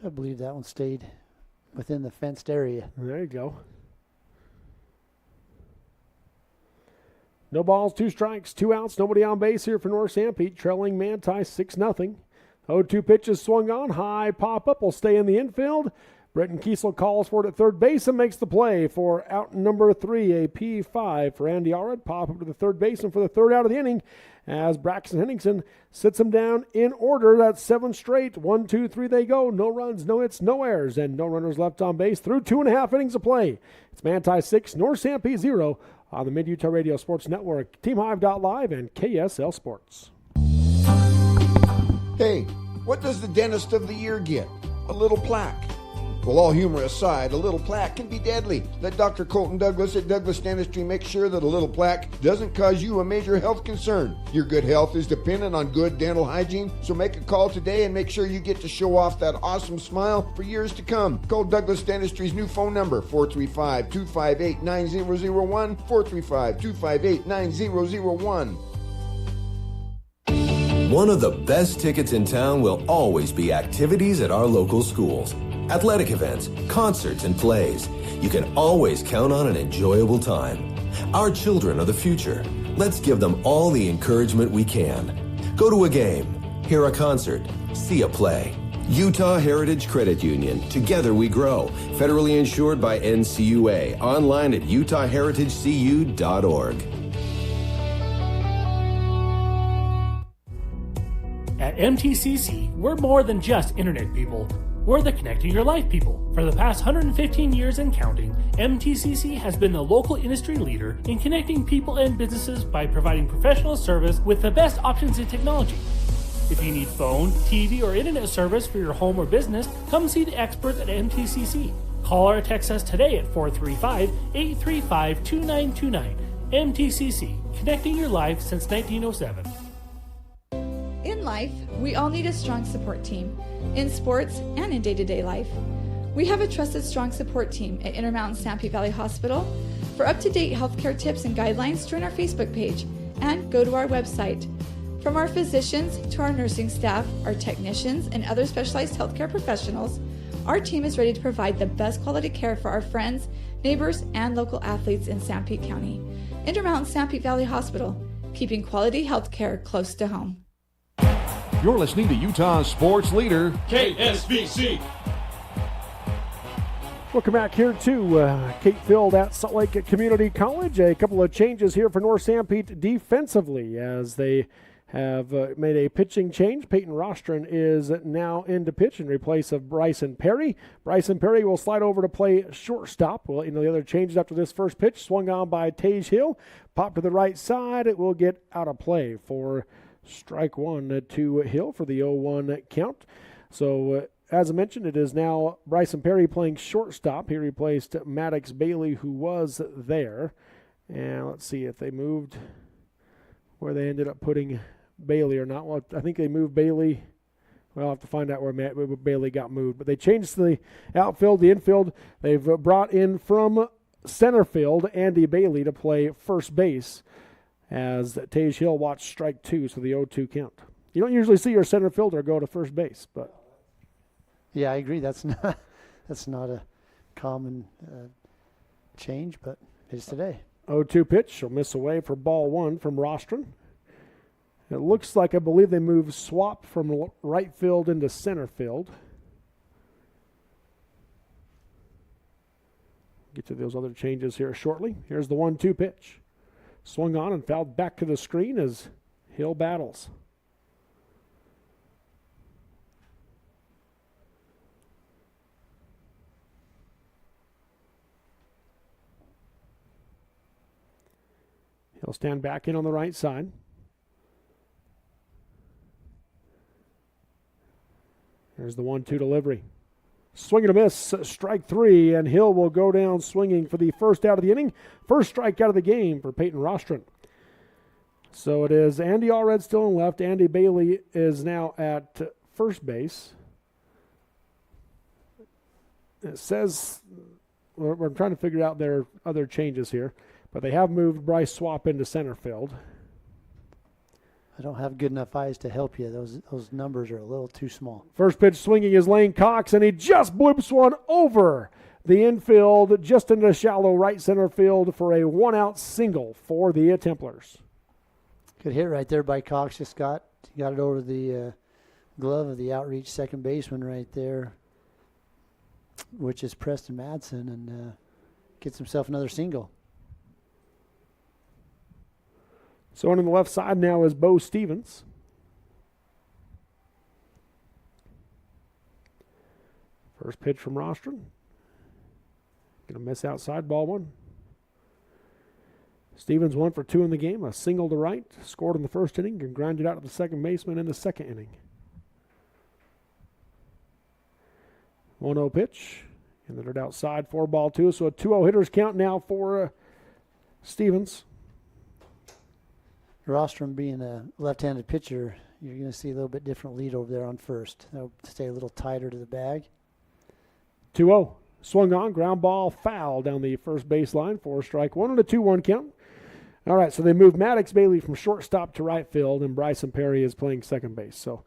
I believe that one stayed within the fenced area. There you go. No balls, 2 strikes, 2 outs, nobody on base here for North Sanpete, trailing Manti 6-0. 0-2 pitches swung on, high pop-up will stay in the infield. Brenton Kiesel calls for it at third base and makes the play for out number 3, a P5 for Andy Allred. Pop up to the third baseman for the third out of the inning as Braxton Henningsen sits him down in order. That's 7 straight. 1, 2, 3 they go. No runs, no hits, no errors, and no runners left on base through 2.5 innings of play. It's Manti 6, North Sanpete 0 on the Mid-Utah Radio Sports Network, TeamHive.live, and KSL Sports. Hey, what does the dentist of the year get? A little plaque. Well, all humor aside, a little plaque can be deadly. Let Dr. Colton Douglas at Douglas Dentistry make sure that a little plaque doesn't cause you a major health concern. Your good health is dependent on good dental hygiene, so make a call today and make sure you get to show off that awesome smile for years to come. Call Douglas Dentistry's new phone number, 435-258-9001, 435-258-9001. One of the best tickets in town will always be activities at our local schools. Athletic events, concerts, and plays. You can always count on an enjoyable time. Our children are the future. Let's give them all the encouragement we can. Go to a game, hear a concert, see a play. Utah Heritage Credit Union. Together we grow. Federally insured by NCUA. Online at utahheritagecu.org. At MTCC, we're more than just internet people. We're the connecting your life people. For the past 115 years and counting, MTCC has been the local industry leader in connecting people and businesses by providing professional service with the best options in technology. If you need phone, TV, or internet service for your home or business, come see the experts at MTCC. Call or text us today at 435-835-2929. MTCC, connecting your life since 1907. In life, we all need a strong support team, in sports and in day-to-day life. We have a trusted, strong support team at Intermountain Sanpete Valley Hospital. For up-to-date healthcare tips and guidelines, join our Facebook page and go to our website. From our physicians to our nursing staff, our technicians, and other specialized healthcare professionals, our team is ready to provide the best quality care for our friends, neighbors, and local athletes in Sanpete County. Intermountain Sanpete Valley Hospital, keeping quality healthcare close to home. You're listening to Utah's sports leader, KSVC. Welcome back here to Kate Field at Salt Lake Community College. A couple of changes here for North Sanpete defensively as they have made a pitching change. Peyton Rostron is now in to pitch in replace of Bryson Perry. Bryson Perry will slide over to play shortstop. We'll let you know the other changes after this first pitch. Swung on by Tage Hill. Pop to the right side. It will get out of play for strike one to Hill for the 0-1 count. So, as I mentioned, it is now Bryson Perry playing shortstop. He replaced Maddox Bailey, who was there. And let's see if they moved where they ended up putting Bailey or not. Well, I think they moved Bailey. Well, I'll have to find out where Bailey got moved. But they changed the outfield, the infield. They've brought in from center field Andy Bailey to play first base, as Tage Hill watched strike two, so the 0-2 count. You don't usually see your center fielder go to first base, but yeah, I agree. That's not a common change, but it is today. 0-2 pitch. She'll miss away for ball one from Rostron. It looks like, I believe they moved Swap from right field into center field. Get to those other changes here shortly. Here's the 1-2 pitch. Swung on and fouled back to the screen as Hill battles. He'll stand back in on the right side. There's the 1-2 delivery. Swing and a miss, strike three, and Hill will go down swinging for the first out of the inning. First strike out of the game for Peyton Rostron. So it is Andy Allred still in left. Andy Bailey is now at first base. It says, we're trying to figure out their other changes here, but they have moved Bryce Swap into center field. I don't have good enough eyes to help you. Those numbers are a little too small. First pitch swinging is Lane Cox, and he just bloops one over the infield, just into shallow right center field for a one-out single for the Templars. Good hit right there by Cox. Just got it over the glove of the outreach second baseman right there, which is Preston Madsen, and gets himself another single. So on the left side now is Bo Stevens. First pitch from Rostron. Going to miss outside, ball one. Stevens 1 for 2 in the game, a single to right, scored in the first inning and grounded out to the second baseman in the second inning. 1-0 pitch, and they're outside, 4-2, so a 2-0 hitters count now for Stevens. Rostrom being a left-handed pitcher, you're going to see a little bit different lead over there on first. They'll stay a little tighter to the bag. 2-0. Swung on, ground ball, foul down the first baseline for a strike one and a 2-1 count. All right, so they moved Maddox Bailey from shortstop to right field, and Bryson Perry is playing second base. So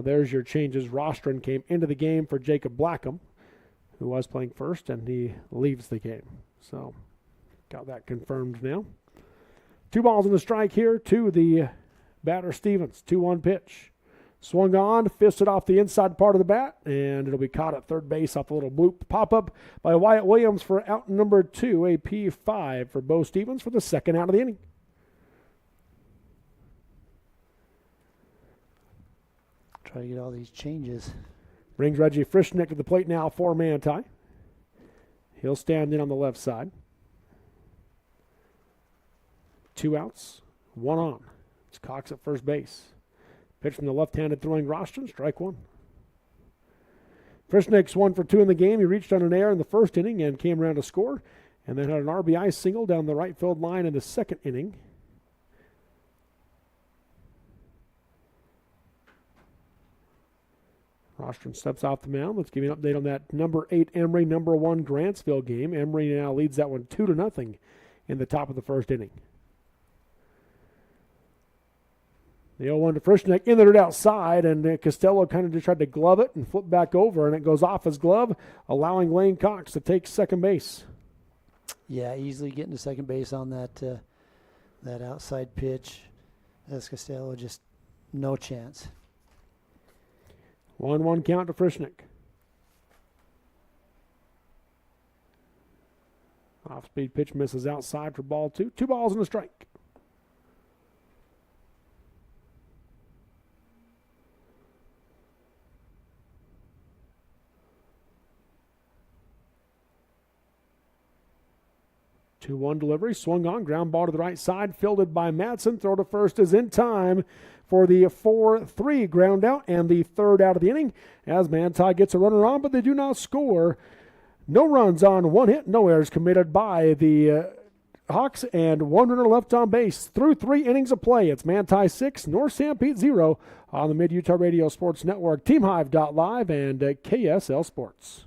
there's your changes. Rostron came into the game for Jacob Blackham, who was playing first, and he leaves the game. So got that confirmed now. 2 balls and a strike here to the batter Stevens. 2-1 pitch. Swung on, fisted off the inside part of the bat, and it'll be caught at third base off a little bloop pop-up by Wyatt Williams for out number 2, a P5 for Bo Stevens for the second out of the inning. Try to get all these changes. Brings Reggie Frischnick to the plate now for Manti. He'll stand in on the left side. 2 outs, 1 on. It's Cox at first base. Pitch from the left-handed throwing Rostron, strike 1. Frischnick's 1 for 2 in the game. He reached on an error in the first inning and came around to score, and then had an RBI single down the right field line in the second inning. Rostron steps off the mound. Let's give you an update on that number 8 Emory, number 1 Grantsville game. Emory now leads that one 2-0 in the top of the first inning. The 0-1 to Frischnick, in the dirt outside, and Costello kind of just tried to glove it and flip back over, and it goes off his glove, allowing Lane Cox to take second base. Yeah, easily getting to second base on that that outside pitch. That's Costello, just no chance. 1-1 count to Frischnick. Off-speed pitch misses outside for ball 2. 2 balls and a strike. Two-one delivery, swung on, ground ball to the right side, fielded by Madsen. Throw to first is in time for the 4-3 ground out and the third out of the inning as Manti gets a runner on, but they do not score. No runs on 1 hit, no errors committed by the Hawks, and 1 runner left on base through 3 innings of play. It's Manti 6, North Sanpete 0 on the Mid-Utah Radio Sports Network, TeamHive.live, and KSL Sports.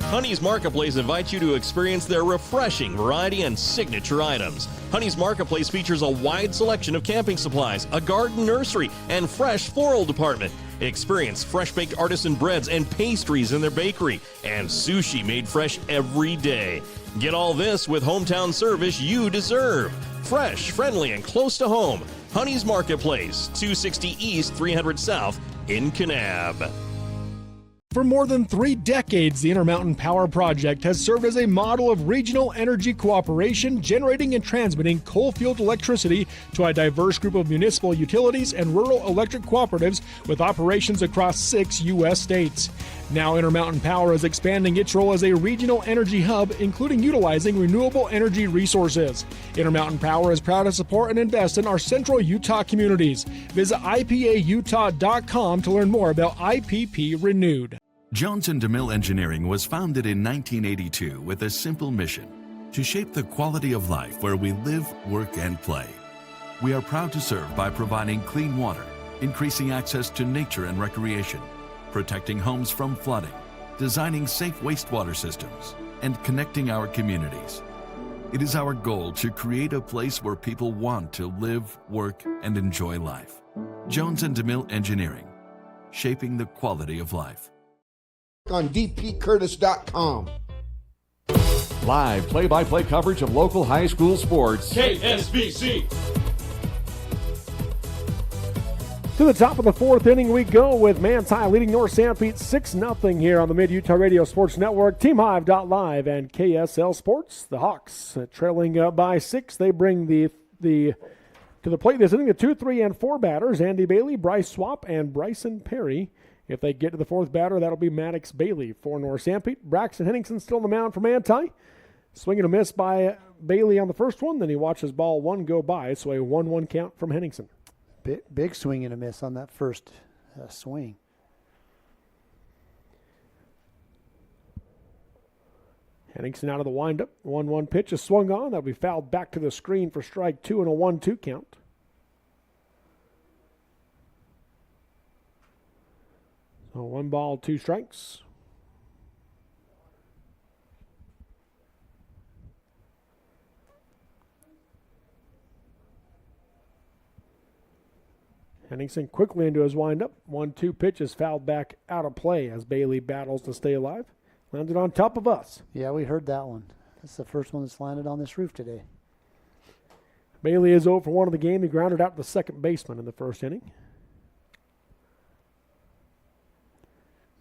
Honey's Marketplace invites you to experience their refreshing variety and signature items. Honey's Marketplace features a wide selection of camping supplies, a garden nursery, and fresh floral department. Experience fresh-baked artisan breads and pastries in their bakery, and sushi made fresh every day. Get all this with hometown service you deserve. Fresh, friendly, and close to home. Honey's Marketplace, 260 East, 300 South in Kanab. For more than 3 decades, the Intermountain Power Project has served as a model of regional energy cooperation, generating and transmitting coal-fueled electricity to a diverse group of municipal utilities and rural electric cooperatives with operations across 6 U.S. states. Now Intermountain Power is expanding its role as a regional energy hub, including utilizing renewable energy resources. Intermountain Power is proud to support and invest in our central Utah communities. Visit IPAUtah.com to learn more about IPP Renewed. Jones & DeMille Engineering was founded in 1982 with a simple mission: to shape the quality of life where we live, work, and play. We are proud to serve by providing clean water, increasing access to nature and recreation, protecting homes from flooding, designing safe wastewater systems, and connecting our communities. It is our goal to create a place where people want to live, work, and enjoy life. Jones & DeMille Engineering, shaping the quality of life. On dpcurtis.com. Live play-by-play coverage of local high school sports. KSBC. To the top of the 4th inning we go with Manti leading North Sanpete 6-0 here on the Mid-Utah Radio Sports Network, TeamHive.live, and KSL Sports. The Hawks trailing by 6. They bring the to the plate this inning the 2, 3, and 4 batters, Andy Bailey, Bryce Swap, and Bryson Perry. If they get to the 4th batter, that'll be Maddox Bailey for North Sanpete. Braxton Henningson still on the mound for Manti. Swing and a miss by Bailey on the first one. Then he watches ball one go by. So a 1-1 count from Henningsen. Big swing and a miss on that first swing. Henningsen out of the windup. 1-1 pitch is swung on. That'll be fouled back to the screen for strike two and a 1-2 count. So 1 ball, 2 strikes. Henningsen quickly into his windup. 1-2 pitch is fouled back out of play as Bailey battles to stay alive. Landed on top of us. Yeah, we heard that one. That's the first one that's landed on this roof today. Bailey is 0 for 1 of the game. He grounded out the second baseman in the first inning.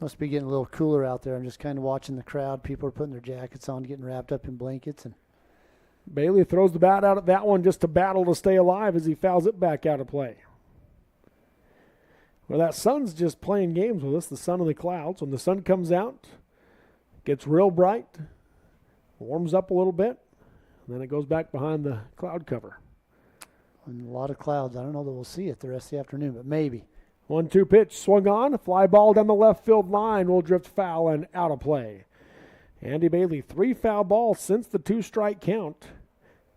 Must be getting a little cooler out there. I'm just kind of watching the crowd. People are putting their jackets on, getting wrapped up in blankets. And Bailey throws the bat out at that one just to battle to stay alive as he fouls it back out of play. Well, that sun's just playing games with us, the sun and the clouds. When the sun comes out, gets real bright, warms up a little bit, and then it goes back behind the cloud cover. And a lot of clouds. I don't know that we'll see it the rest of the afternoon, but maybe. 1-2 pitch, swung on, a fly ball down the left field line will drift foul and out of play. Andy Bailey, 3 foul balls since the 2-strike count.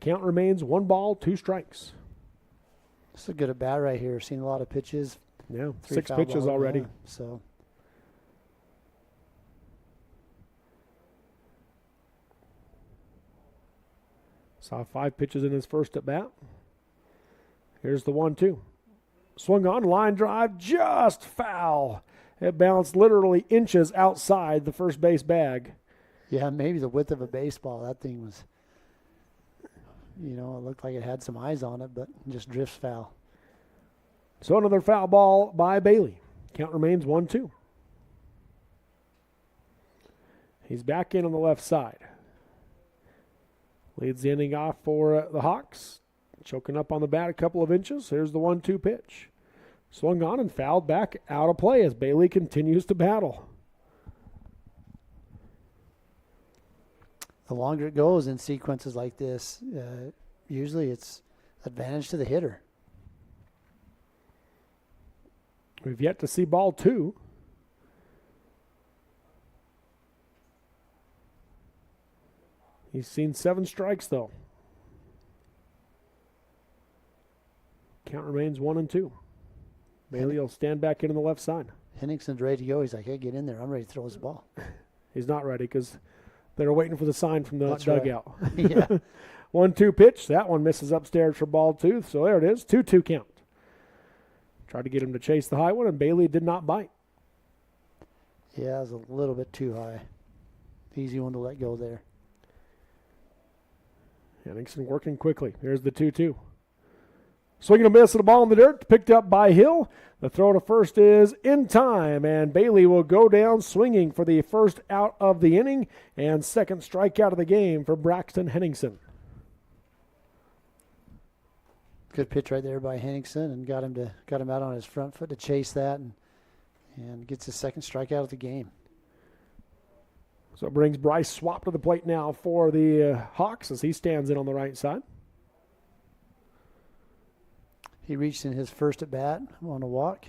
Count remains 1 ball, 2 strikes. This is a good at bat right here. Seen a lot of pitches. Yeah, 6 pitches already. So saw 5 pitches in his first at bat. Here's the 1-2. Swung on, line drive, just foul. It bounced literally inches outside the first base bag. Yeah, maybe the width of a baseball. That thing was, it looked like it had some eyes on it, but just drifts foul. So another foul ball by Bailey. Count remains 1-2. He's back in on the left side. Leads the inning off for the Hawks. Choking up on the bat a couple of inches. Here's the 1-2 pitch. Swung on and fouled back out of play as Bailey continues to battle. The longer it goes in sequences like this, usually it's advantage to the hitter. We've yet to see ball 2. He's seen 7 strikes, though. Count remains 1-2. Bailey will stand back in on the left side. Henningsen's ready to go. He's like, hey, get in there. I'm ready to throw his ball. He's not ready because they're waiting for the sign from the dugout. Right. Yeah. 1-2 pitch. That one misses upstairs for ball 2. So there it is. 2-2 count. Tried to get him to chase the high one, and Bailey did not bite. Yeah, it was a little bit too high. Easy one to let go there. Henningsen working quickly. Here's the 2-2. Swinging a miss at the ball in the dirt, picked up by Hill. The throw to first is in time, and Bailey will go down swinging for the first out of the inning and second strikeout of the game for Braxton Henningsen. Good pitch right there by Henningsen, and got him out on his front foot to chase that, and gets his second strikeout of the game. So it brings Bryce Swap to the plate now for the Hawks as he stands in on the right side. He reached in his first at bat on a walk.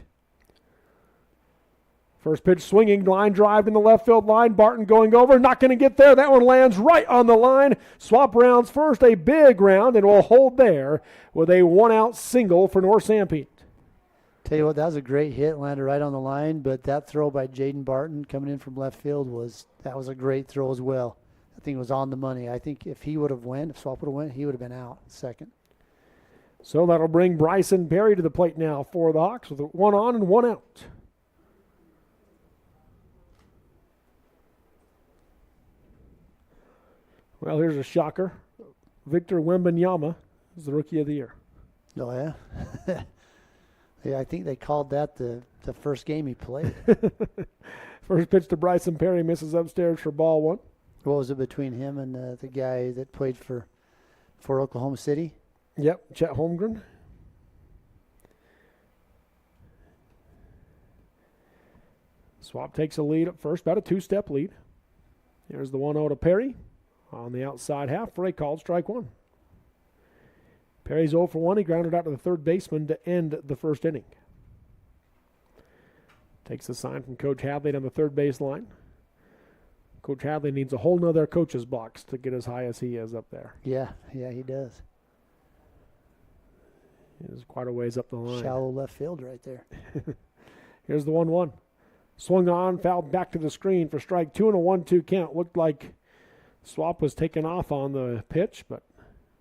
First pitch swinging, line drive in the left field line. Barton going over, not going to get there. That one lands right on the line. Swap rounds first, a big round, and will hold there with a 1-out single for North Sanpete. Tell you what, that was a great hit, landed right on the line, but that throw by Jaden Barton coming in from left field was a great throw as well. I think it was on the money. I think if Swap would have went, he would have been out second. So that'll bring Bryson Perry to the plate now for the Hawks with 1 on and 1 out. Well, here's a shocker. Victor Wembanyama is the Rookie of the Year. Oh, yeah? Yeah, I think they called that the first game he played. First pitch to Bryson Perry, misses upstairs for ball 1. What was it between him and the guy that played for Oklahoma City? Yep, Chet Holmgren. Swap takes a lead at first, about a 2-step lead. Here's the 1-0 to Perry. on the outside half for a called strike one. Perry's 0 for 1. He grounded out to the third baseman to end the first inning. Takes a sign from Coach Hadley on the third base line. Coach Hadley needs a whole nother coach's box to get as high as he is up there. Yeah, he does. He's quite a ways up the line. Shallow left field right there. Here's the 1-1. Swung on, fouled back to the screen for strike two and a 1-2 count. Looked like Swap was taken off on the pitch, but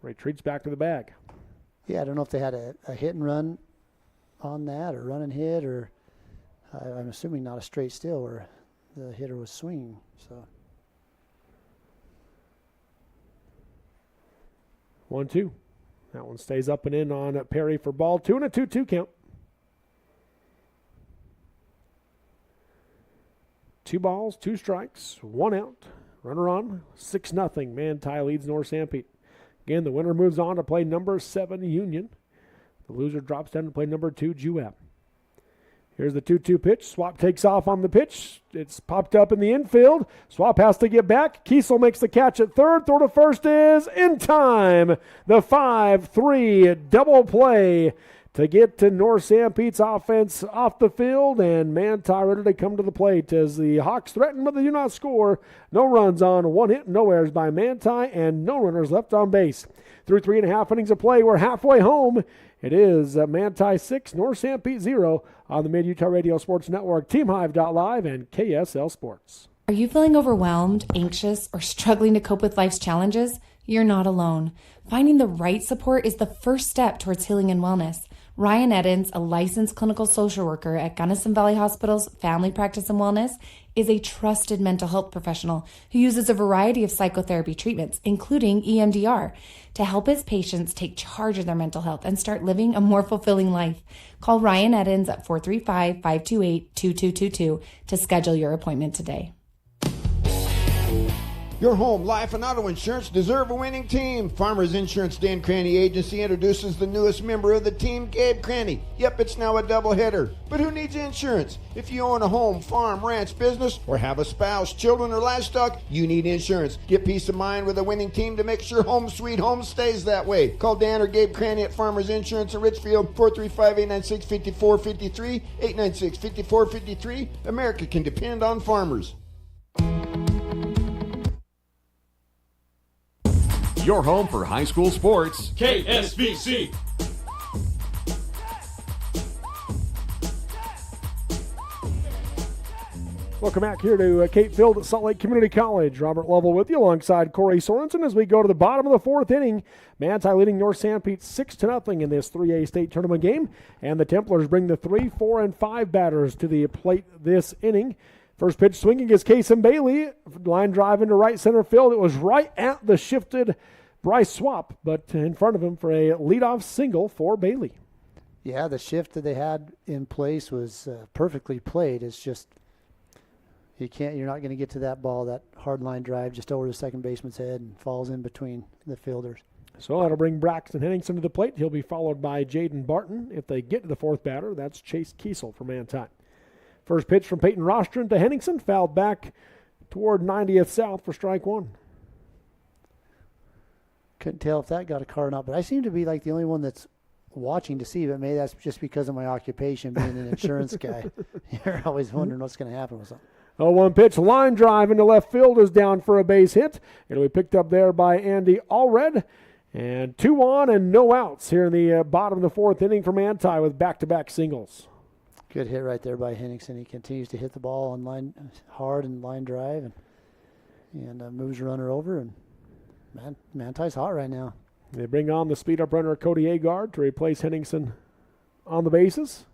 retreats back to the bag. Yeah, I don't know if they had a hit and run on that or run and hit, or I'm assuming not a straight steal where the hitter was swinging. So 1-2. That one stays up and in on Perry for ball two and a 2-2 count. 2 balls, 2 strikes, 1 out. Runner on, 6-0. Manti leads North Sanpete. Again, the winner moves on to play number 7, Union. The loser drops down to play number 2, Juab. Here's the 2-2 pitch. Swap takes off on the pitch. It's popped up in the infield. Swap has to get back. Kiesel makes the catch at third. Throw to first is in time. The 5-3 double play to get to North Sanpete's offense off the field, and Manti ready to come to the plate as the Hawks threaten, but they do not score. No runs on, 1 hit, no errors by Manti, and no runners left on base. Through 3.5 innings of play, we're halfway home. It is Manti 6, North Sanpete 0 on the Mid-Utah Radio Sports Network, TeamHive.live, and KSL Sports. Are you feeling overwhelmed, anxious, or struggling to cope with life's challenges? You're not alone. Finding the right support is the first step towards healing and wellness. Ryan Eddins, a licensed clinical social worker at Gunnison Valley Hospital's Family Practice and Wellness, is a trusted mental health professional who uses a variety of psychotherapy treatments, including EMDR, to help his patients take charge of their mental health and start living a more fulfilling life. Call Ryan Eddins at 435-528-2222 to schedule your appointment today. Your home, life, and auto insurance deserve a winning team. Farmers Insurance Dan Cranny Agency introduces the newest member of the team, Gabe Cranny. Yep, it's now a doubleheader. But who needs insurance? If you own a home, farm, ranch, business, or have a spouse, children, or livestock, you need insurance. Get peace of mind with a winning team to make sure home sweet home stays that way. Call Dan or Gabe Cranny at Farmers Insurance in Richfield, 435-896-5453, 896-5453. America can depend on farmers. Your home for high school sports. KSVC. Welcome back here to Cape Field at Salt Lake Community College. Robert Lovell with you alongside Corey Sorensen as we go to the bottom of the 4th inning. Manti leading North Sanpete 6-0 in this 3A state tournament game. And the Templars bring the 3, 4, and 5 batters to the plate this inning. First pitch swinging is Kason Bailey. Line drive into right center field. It was right at the shifted Bryce Swap, but in front of him for a leadoff single for Bailey. Yeah, the shift that they had in place was perfectly played. It's just you're not going to get to that ball, that hard line drive just over the second baseman's head and falls in between the fielders. So that'll bring Braxton Henningsen to the plate. He'll be followed by Jaden Barton. If they get to the 4th batter, that's Chase Kiesel for Manti. First pitch from Peyton Rostron to Henningsen, fouled back toward 90th South for strike 1. Couldn't tell if that got a card or not, but I seem to be like the only one that's watching to see, but maybe that's just because of my occupation being an insurance guy. You're always wondering what's going to happen with something. 0-1 pitch, line drive into left field is down for a base hit. It'll be picked up there by Andy Allred. And 2 on and no outs here in the bottom of the 4th inning for Manti with back-to-back singles. Good hit right there by Henningsen. He continues to hit the ball on line hard and line drive and moves the runner over. And Manti's hot right now. They bring on the speed-up runner Cody Agard to replace Henningsen on the bases.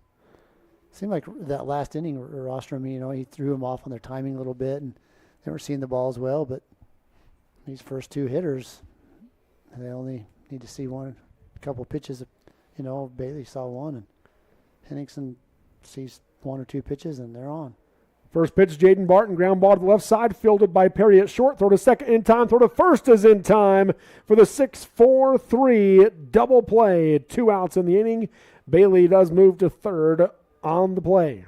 Seemed like that last inning, Rostrom, he threw him off on their timing a little bit, and they weren't seeing the ball as well. But these first 2 hitters, they only need to see a couple pitches. Bailey saw one, and Henningsen sees 1 or 2 pitches, and they're on. First pitch, Jaden Barton, ground ball to the left side, fielded by Perry at short. Throw to second in time, throw to first is in time for the 6-4-3 double play. 2 outs in the inning. Bailey does move to third on the play.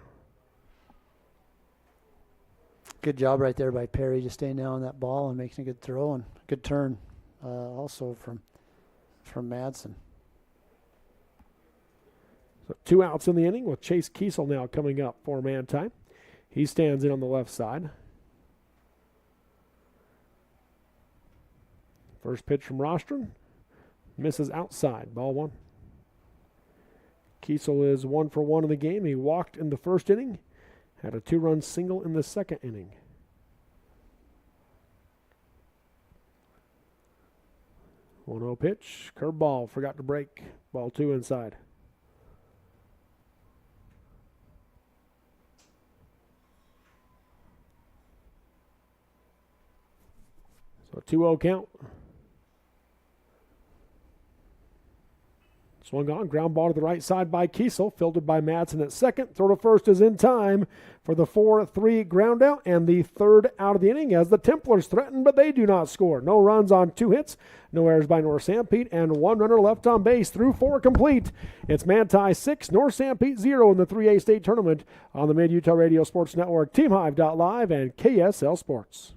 Good job right there by Perry, just staying down on that ball and making a good throw and good turn also from Madsen. So 2 outs in the inning with Chase Kiesel now coming up for Manti. He stands in on the left side. First pitch from Rostron. Misses outside. Ball 1. Kiesel is 1 for 1 in the game. He walked in the first inning. Had a 2-run single in the second inning. 1-0 pitch. Curveball. Forgot to break. Ball 2 inside. So 2-0 count. Swung on, ground ball to the right side by Kiesel, fielded by Madsen at second. Throw to first is in time for the 4-3 ground out and the third out of the inning as the Templars threaten, but they do not score. No runs on 2 hits, no errors by North Sanpete, and 1 runner left on base through 4 complete. It's Manti 6, North Sanpete 0 in the 3A state tournament on the Mid-Utah Radio Sports Network, TeamHive.live, and KSL Sports.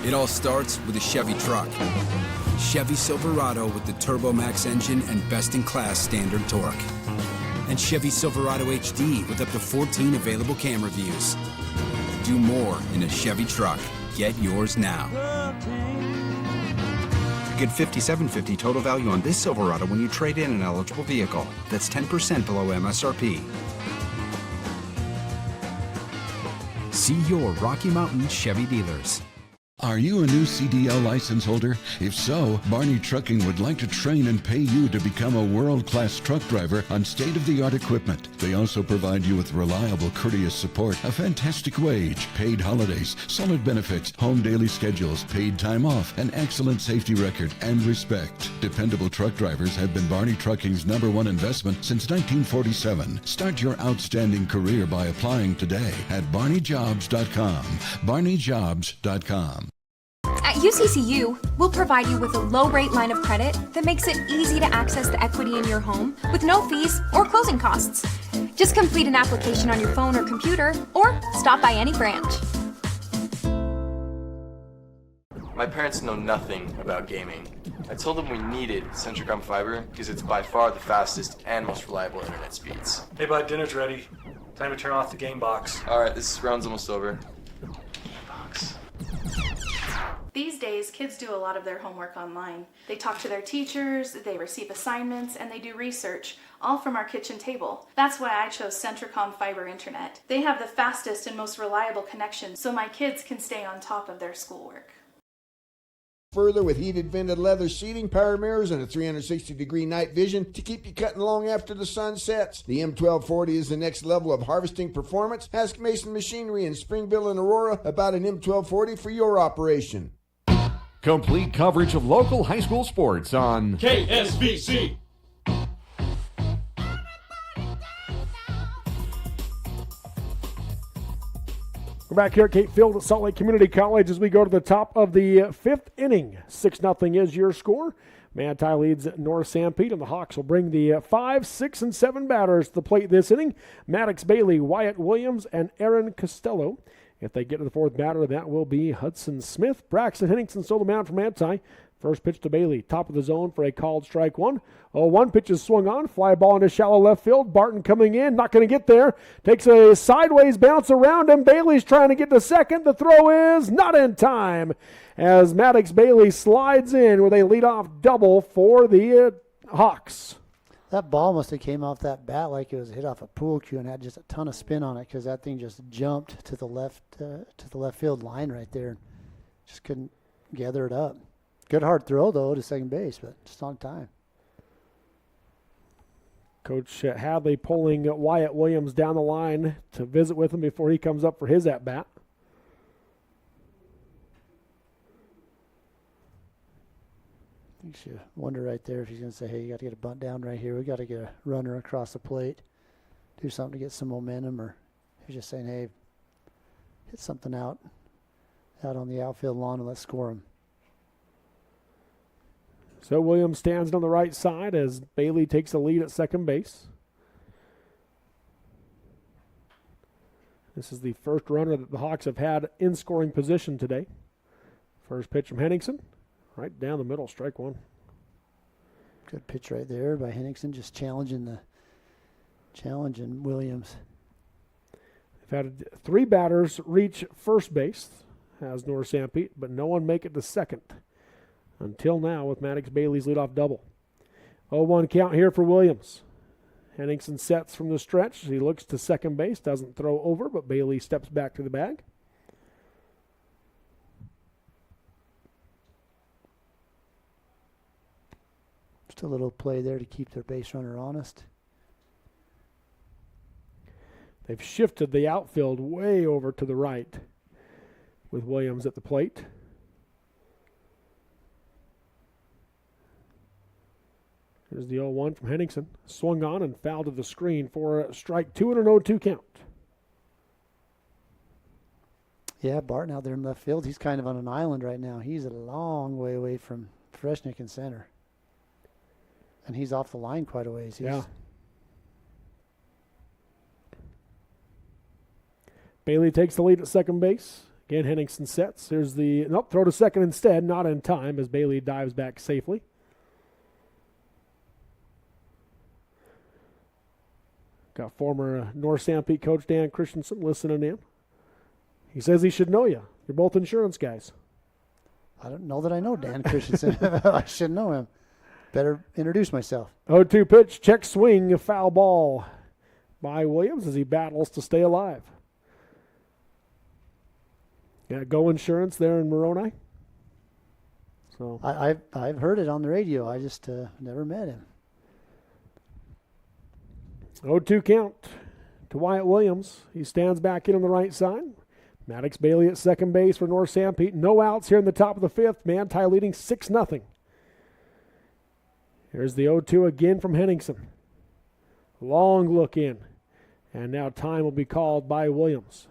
It all starts with a Chevy truck. Chevy Silverado with the Turbo Max engine and best-in-class standard torque. And Chevy Silverado HD with up to 14 available camera views. Do more in a Chevy truck. Get yours now. Get $5,750 total value on this Silverado when you trade in an eligible vehicle. That's 10% below MSRP. See your Rocky Mountain Chevy dealers. Are you a new CDL license holder? If so, Barney Trucking would like to train and pay you to become a world-class truck driver on state-of-the-art equipment. They also provide you with reliable, courteous support, a fantastic wage, paid holidays, solid benefits, home daily schedules, paid time off, an excellent safety record, and respect. Dependable truck drivers have been Barney Trucking's #1 investment since 1947. Start your outstanding career by applying today at barneyjobs.com. barneyjobs.com. At UCCU, we'll provide you with a low-rate line of credit that makes it easy to access the equity in your home with no fees or closing costs. Just complete an application on your phone or computer, or stop by any branch. My parents know nothing about gaming. I told them we needed Centricom Fiber because it's by far the fastest and most reliable internet speeds. Hey bud, dinner's ready. Time to turn off the game box. Alright, this round's almost over. These days, kids do a lot of their homework online. They talk to their teachers, they receive assignments, and they do research, all from our kitchen table. That's why I chose Centricom Fiber Internet. They have the fastest and most reliable connection, so my kids can stay on top of their schoolwork. Further with heated vented leather seating, power mirrors, and a 360-degree night vision to keep you cutting along after the sun sets. The M1240 is the next level of harvesting performance. Ask Mason Machinery in Springville and Aurora about an M1240 for your operation. Complete coverage of local high school sports on KSVC. We're back here at Cape Field at Salt Lake Community College as we go to the top of the 5th inning. 6-0 is your score. Manti leads North Sanpete, and the Hawks will bring the 5, 6, and 7 batters to the plate this inning. Maddox Bailey, Wyatt Williams, and Aaron Costello. If they get to the 4th batter, that will be Hudson Smith. Braxton Henningsen still the mound for Manti. First pitch to Bailey, top of the zone for a called strike 1. 0-1 pitch is swung on, fly ball into shallow left field. Barton coming in, not going to get there. Takes a sideways bounce around him. Bailey's trying to get to second. The throw is not in time as Maddox Bailey slides in with a leadoff double for the Hawks. That ball must have came off that bat like it was hit off a pool cue and had just a ton of spin on it because that thing just jumped to the left field line right there. Just couldn't gather it up. Good hard throw though to second base, but just on time. Coach Hadley pulling Wyatt Williams down the line to visit with him before he comes up for his at bat. I think you wonder right there if he's going to say, hey, you got to get a bunt down right here. We got to get a runner across the plate, do something to get some momentum, or he's just saying, hey, hit something out on the outfield lawn and let's score him. So Williams stands on the right side as Bailey takes the lead at second base. This is the first runner that the Hawks have had in scoring position today. First pitch from Henningsen, right down the middle, strike one. Good pitch right there by Henningsen, just challenging Williams. They've had 3 batters reach first base, has North Sanpete, but no one make it to second until now with Maddox Bailey's leadoff double. 0-1 count here for Williams. Henningsen sets from the stretch. He looks to second base, doesn't throw over, but Bailey steps back to the bag. Just a little play there to keep their base runner honest. They've shifted the outfield way over to the right with Williams at the plate. Here's the 0-1 from Henningsen. Swung on and fouled to the screen for a strike 2 and an 0-2 count. Yeah, Barton out there in left field. He's kind of on an island right now. He's a long way away from Freshnick in center. And he's off the line quite a ways. Yeah. Bailey takes the lead at second base. Again, Henningsen sets. Here's the throw to second instead, not in time as Bailey dives back safely. Got former North Sanpete coach Dan Christensen listening in. He says he should know you. You're both insurance guys. I don't know that I know Dan Christensen. I should know him. Better introduce myself. 0-2 pitch, check swing, a foul ball by Williams as he battles to stay alive. Yeah, Go Insurance there in Moroni. So I've heard it on the radio. I just never met him. 0-2 count to Wyatt Williams. He stands back in on the right side. Maddox Bailey at second base for North Sanpete. No outs here in the top of the 5th. Manti leading 6-0. Here's the 0-2 again from Henningsen. Long look in. And now time will be called by Williams.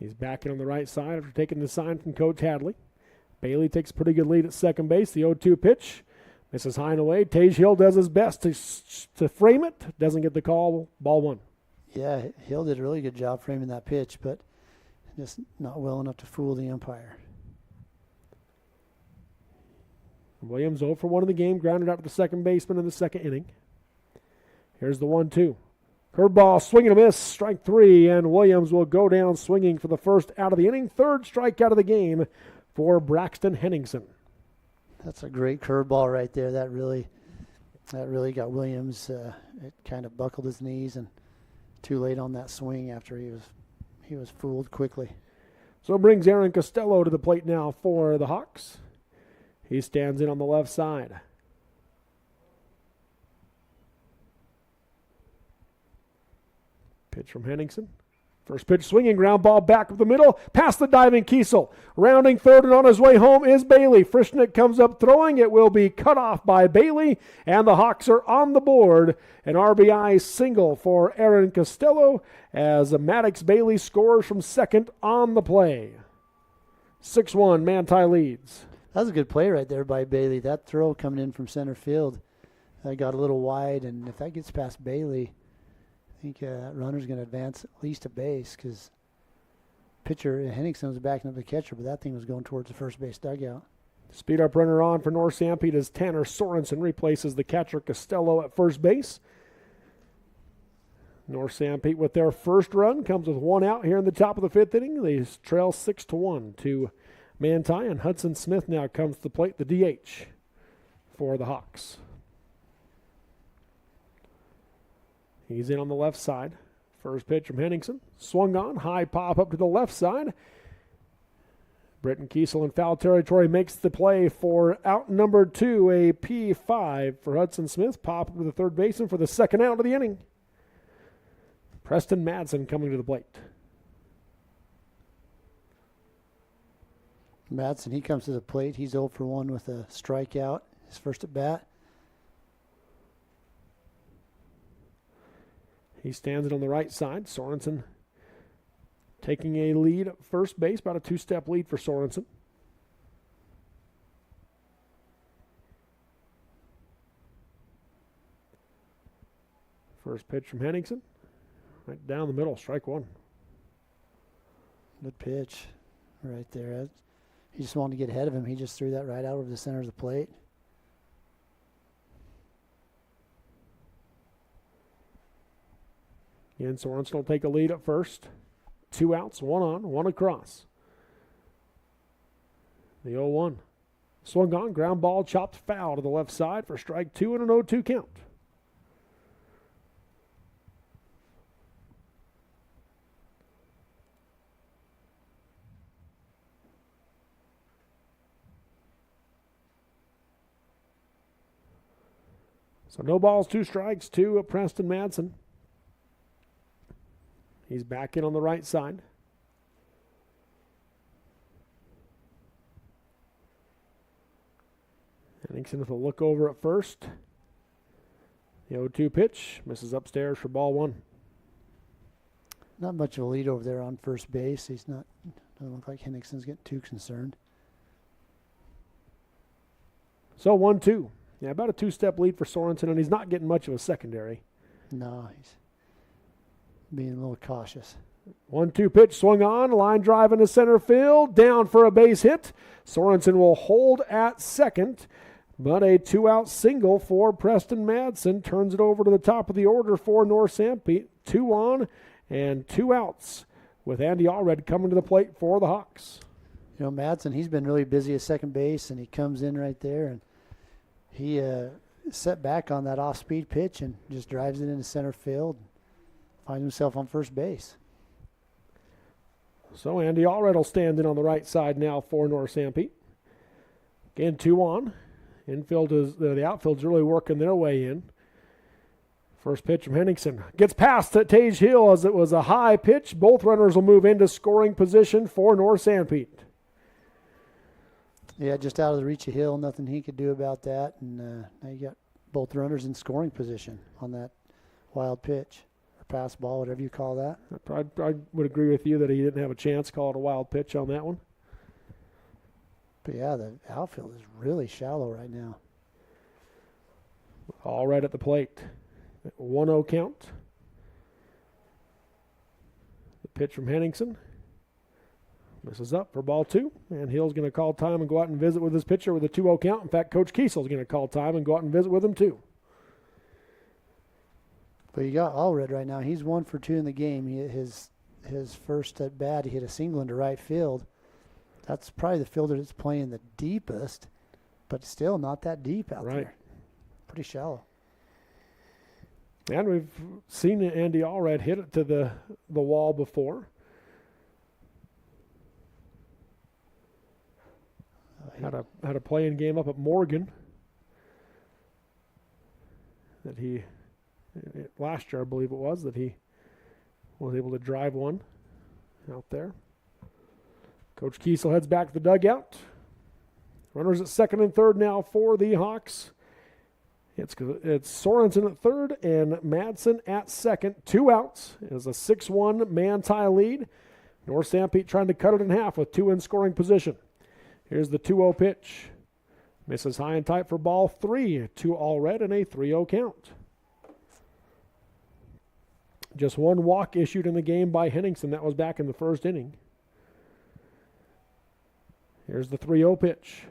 He's back in on the right side after taking the sign from Coach Hadley. Bailey takes a pretty good lead at second base. The 0-2 pitch misses high and away. Tage Hill does his best to frame it. Doesn't get the call. Ball 1. Yeah, Hill did a really good job framing that pitch, but just not well enough to fool the umpire. Williams 0 for 1 in the game, grounded out to the second baseman in the second inning. Here's the 1-2. Curveball, swing and a miss, strike 3, and Williams will go down swinging for the first out of the inning. Third strikeout of the game for Braxton Henningsen. That's a great curveball right there. That really got Williams. It kind of buckled his knees and too late on that swing after he was fooled quickly. So it brings Aaron Costello to the plate now for the Hawks. He stands in on the left side. Pitch from Henningsen. First pitch swinging, ground ball back up the middle, past the diving Kiesel. Rounding third and on his way home is Bailey. Frischnick comes up throwing. It will be cut off by Bailey, and the Hawks are on the board. An RBI single for Aaron Costello as Maddox Bailey scores from second on the play. 6-1, Manti leads. That was a good play right there by Bailey. That throw coming in from center field got a little wide, and if that gets past Bailey, I think that runner's going to advance at least a base because pitcher Henningsen was backing up the catcher, but that thing was going towards the first base dugout. Speed up runner on for North Sanpete as Tanner Sorensen replaces the catcher Costello at first base. North Sanpete with their first run comes with 1 out here in the top of the 5th inning. They trail 6-1 to Manti, and Hudson Smith now comes to the plate, the DH for the Hawks. He's in on the left side. First pitch from Henningsen. Swung on. High pop up to the left side. Britton Kiesel in foul territory makes the play for out number 2, a P5 for Hudson Smith. Pop up to the third baseman for the second out of the inning. Preston Madsen coming to the plate. Madsen, he comes to the plate. He's 0 for 1 with a strikeout, his first at bat. He stands it on the right side. Sorensen taking a lead at first base, about a 2-step lead for Sorensen. First pitch from Henningsen. Right down the middle, strike one. Good pitch right there. He just wanted to get ahead of him. He just threw that right out over the center of the plate. And Sorensen will take a lead at first. 2 outs, 1 on, 1 across. The 0-1. Swung on, ground ball, chopped foul to the left side for strike 2 and an 0-2 count. So no balls, 2 strikes, 2 at Preston Madsen. He's back in on the right side. Henningsen with a look over at first. The 0-2 pitch misses upstairs for ball 1. Not much of a lead over there on first base. Doesn't look like Henningsen's getting too concerned. So 1-2. Yeah, about a 2-step lead for Sorensen, and he's not getting much of a secondary. No, he's being a little cautious. 1-2 pitch swung on, line drive into center field, down for a base hit. Sorensen will hold at second, but a 2-out single for Preston Madsen turns it over to the top of the order for North Sanpete. 2 on and 2 outs with Andy Allred coming to the plate for the Hawks. You know, Madsen, he's been really busy at second base, and he comes in right there, and he set back on that off-speed pitch and just drives it into center field. Finds himself on first base. So Andy Allred will stand in on the right side now for North Sanpete. Again, 2 on. The outfield's really working their way in. First pitch from Henningsen. Gets past at Tage Hill as it was a high pitch. Both runners will move into scoring position for North Sanpete. Yeah, just out of the reach of Hill. Nothing he could do about that. And now you got both runners in scoring position on that wild pitch. Pass ball, whatever you call that. I would agree with you that he didn't have a chance. Call it a wild pitch on that one. But yeah, the outfield is really shallow right now. All right at the plate. 1-0 count. The pitch from Henningsen. Misses up for ball 2. And Hill's going to call time and go out and visit with his pitcher with a 2-0 count. In fact, Coach Kiesel's going to call time and go out and visit with him too. But you got Allred right now. He's 1 for 2 in the game. His first at bat, he hit a single into right field. That's probably the fielder that's playing the deepest, but still not that deep out there. Pretty shallow. And we've seen Andy Allred hit it to the wall before. Had a playing game up at Morgan that he. Last year, I believe it was, that he was able to drive one out there. Coach Kiesel heads back to the dugout. Runners at second and third now for the Hawks. It's Sorensen at third and Madsen at second. 2 outs. It is a 6-1 man-tie lead. North Sanpete trying to cut it in half with 2 in scoring position. Here's the 2-0 pitch. Misses high and tight for ball 3. 2 Allred and a 3-0 count. Just 1 walk issued in the game by Henningsen. That was back in the first inning. Here's the 3-0 pitch.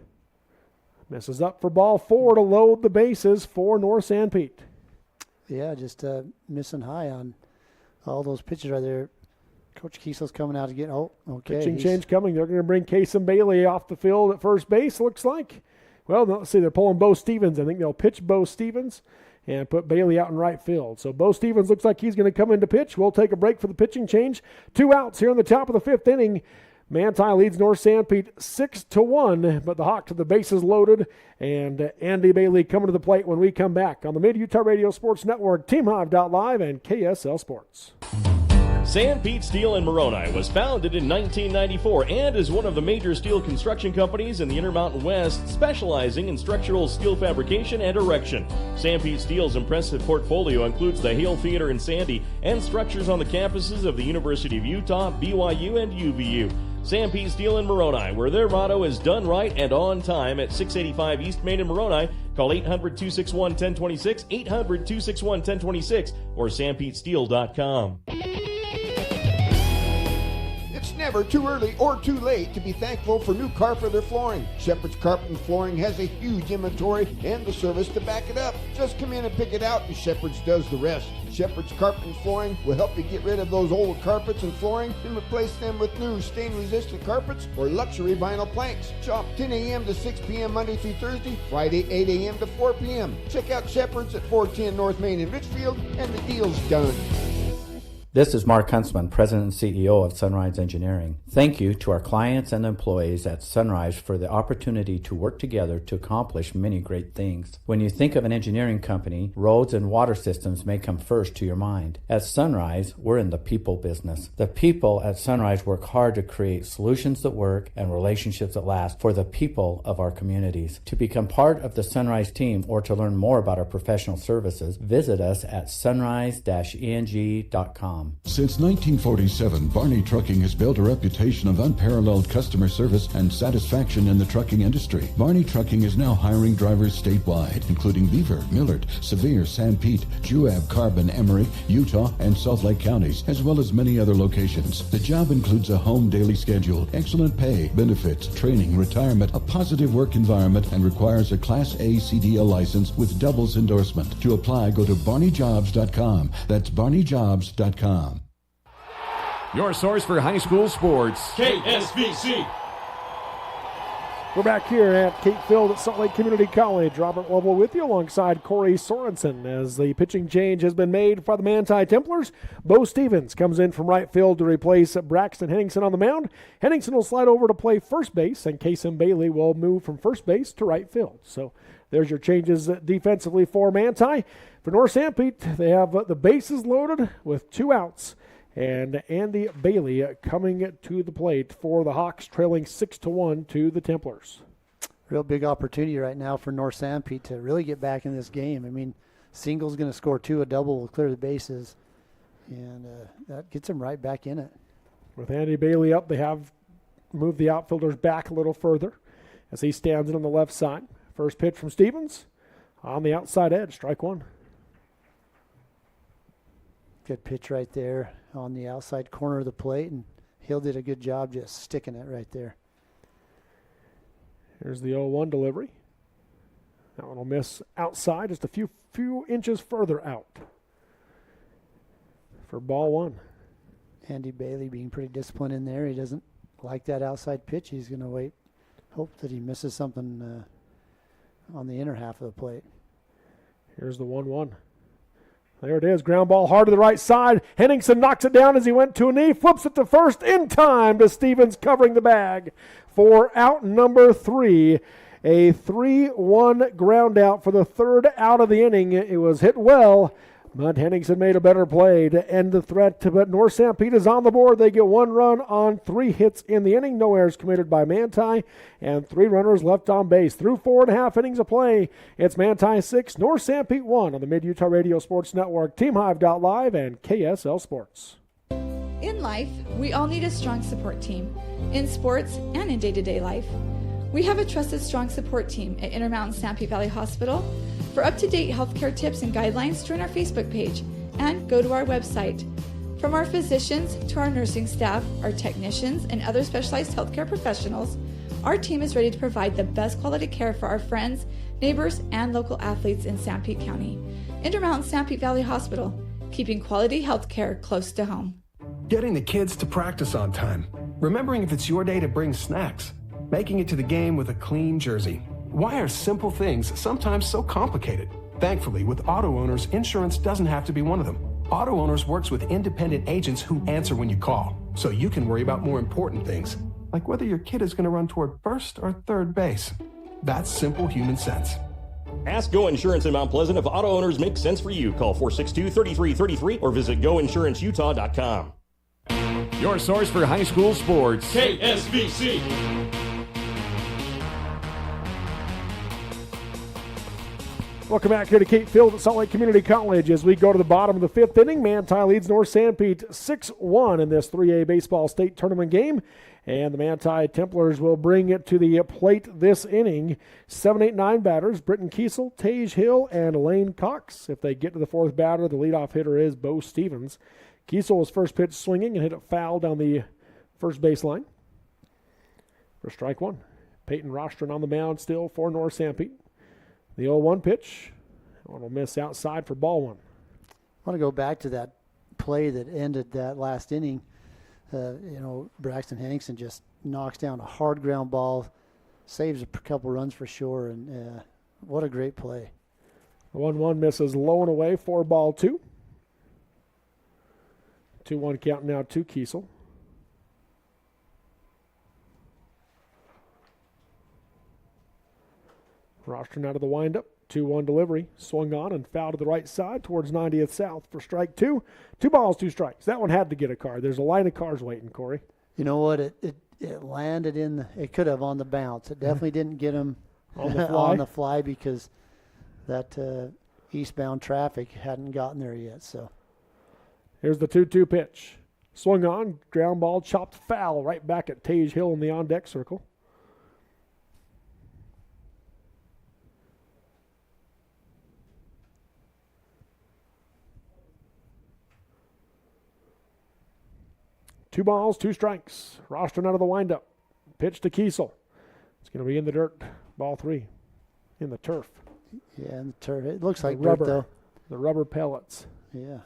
Misses up for ball 4 to load the bases for North Sanpete. Yeah, just missing high on all those pitches right there. Coach Kiesel's coming out again. Oh, okay. Pitching change coming. They're going to bring Kason Bailey off the field at first base, looks like. Well, no, let's see, they're pulling Bo Stevens. I think they'll pitch Bo Stevens and put Bailey out in right field. So Bo Stevens looks like he's going to come in to pitch. We'll take a break for the pitching change. 2 outs here in the top of the 5th inning. Manti leads North Sanpete 6-1, but the Hawks have the bases loaded, and Andy Bailey coming to the plate when we come back on the Mid-Utah Radio Sports Network, TeamHive.live, and KSL Sports. Sanpete Steel in Moroni was founded in 1994 and is one of the major steel construction companies in the Intermountain West, specializing in structural steel fabrication and erection. Sanpete Steel's impressive portfolio includes the Hale Theater in Sandy and structures on the campuses of the University of Utah, BYU, and UVU. Sanpete Steel in Moroni, where their motto is done right and on time at 685 East Main in Moroni. Call 800-261-1026, 800-261-1026, or sanpetesteel.com. It's never too early or too late to be thankful for new carpet or flooring. Shepherd's Carpet and Flooring has a huge inventory and the service to back it up. Just come in and pick it out, and Shepherd's does the rest. Shepherd's Carpet and Flooring will help you get rid of those old carpets and flooring and replace them with new stain-resistant carpets or luxury vinyl planks. Shop 10 a.m. to 6 p.m. Monday through Thursday, Friday 8 a.m. to 4 p.m. Check out Shepherd's at 410 North Main in Richfield, and the deal's done. This is Mark Huntsman, President and CEO of Sunrise Engineering. Thank you to our clients and employees at Sunrise for the opportunity to work together to accomplish many great things. When you think of an engineering company, roads and water systems may come first to your mind. At Sunrise, we're in the people business. The people at Sunrise work hard to create solutions that work and relationships that last for the people of our communities. To become part of the Sunrise team or to learn more about our professional services, visit us at sunrise-eng.com. Since 1947, Barney Trucking has built a reputation of unparalleled customer service and satisfaction in the trucking industry. Barney Trucking is now hiring drivers statewide, including Beaver, Millard, Sevier, Sanpete, Juab, Carbon, Emery, Utah, and Salt Lake counties, as well as many other locations. The job includes a home daily schedule, excellent pay, benefits, training, retirement, a positive work environment, and requires a Class A CDL license with doubles endorsement. To apply, go to barneyjobs.com. That's barneyjobs.com. Your source for high school sports. KSVC. We're back here at Cape Field at Salt Lake Community College. Robert Lovell with you alongside Corey Sorensen as the pitching change has been made for the Manti Templars. Bo Stevens comes in from right field to replace Braxton Henningsen on the mound. Henningsen will slide over to play first base, and Kason Bailey will move from first base to right field. So there's your changes defensively for Manti. For North Sanpete, they have the bases loaded with 2 outs. And Andy Bailey coming to the plate for the Hawks, trailing 6-1 to the Templars. Real big opportunity right now for North Sanpete to really get back in this game. I mean, Single's going to score 2, a double will clear the bases, and that gets him right back in it. With Andy Bailey up, they have moved the outfielders back a little further as he stands in on the left side. First pitch from Stevens on the outside edge, strike 1. Good pitch right there on the outside corner of the plate, and Hill did a good job just sticking it right there. Here's the 0-1 delivery. That one will miss outside, just a few inches further out for ball 1. Andy Bailey being pretty disciplined in there. He doesn't like that outside pitch. He's going to wait, hope that he misses something on the inner half of the plate. Here's the 1-1. There it is, ground ball hard to the right side. Henningsen knocks it down as he went to a knee, flips it to first in time to Stevens covering the bag for out number 3. A 3-1 ground out for the 3rd out of the inning. It was hit well, but Henningsen made a better play to end the threat. But North Sanpete is on the board. They get 1 run on 3 hits in the inning. No errors committed by Manti, and 3 runners left on base. Through 4.5 innings of play, it's Manti 6, North Sanpete 1 on the Mid-Utah Radio Sports Network, TeamHive.live, and KSL Sports. In life, we all need a strong support team, in sports and in day-to-day life. We have a trusted, strong support team at Intermountain Sanpete Valley Hospital. For up-to-date healthcare tips and guidelines, join our Facebook page and go to our website. From our physicians to our nursing staff, our technicians, and other specialized healthcare professionals, our team is ready to provide the best quality care for our friends, neighbors, and local athletes in Sanpete County. Intermountain Sanpete Valley Hospital, keeping quality healthcare close to home. Getting the kids to practice on time. Remembering if it's your day to bring snacks. Making it to the game with a clean jersey. Why are simple things sometimes so complicated? Thankfully, with auto owners, insurance doesn't have to be one of them. Auto Owners works with independent agents who answer when you call, so you can worry about more important things, like whether your kid is going to run toward first or third base. That's simple human sense. Ask Go Insurance in Mount Pleasant if auto owners make sense for you. Call 462-3333 or visit goinsuranceutah.com. Your source for high school sports. KSVC. Welcome back here to Cape Field at Salt Lake Community College as we go to the bottom of the 5th inning. Manti leads North Sanpete 6-1 in this 3A baseball state tournament game. And the Manti Templars will bring it to the plate this inning. 7-8-9 batters, Britton Kiesel, Tage Hill, and Lane Cox. If they get to the fourth batter, the leadoff hitter is Bo Stevens. Kiesel was first pitch swinging and hit it foul down the first baseline for strike one. Peyton Rostron on the mound still for North Sanpete. The 0-1 pitch. One will miss outside for ball one. I want to go back to that play that ended that last inning. Braxton Henningsen just knocks down a hard ground ball, saves a couple runs for sure, and what a great play. 1-1 misses low and away, 4-2. 2-1 count now to Kiesel. Rostron out of the windup. 2-1 delivery. Swung on and fouled to the right side towards 90th South for strike two. 2 balls, 2 strikes. That one had to get a card. There's a line of cars waiting, Corey. You know what? It landed it could have on the bounce. It definitely didn't get him on the fly because that eastbound traffic hadn't gotten there yet. So here's the 2-2 pitch. Swung on, ground ball, chopped foul right back at Tage Hill in the on-deck circle. Two balls, 2 strikes. Rostron out of the windup. Pitch to Kiesel. It's going to be in the dirt. Ball 3 in the turf. Yeah, in the turf. It looks like rubber, dirt, though. The rubber pellets. Yeah.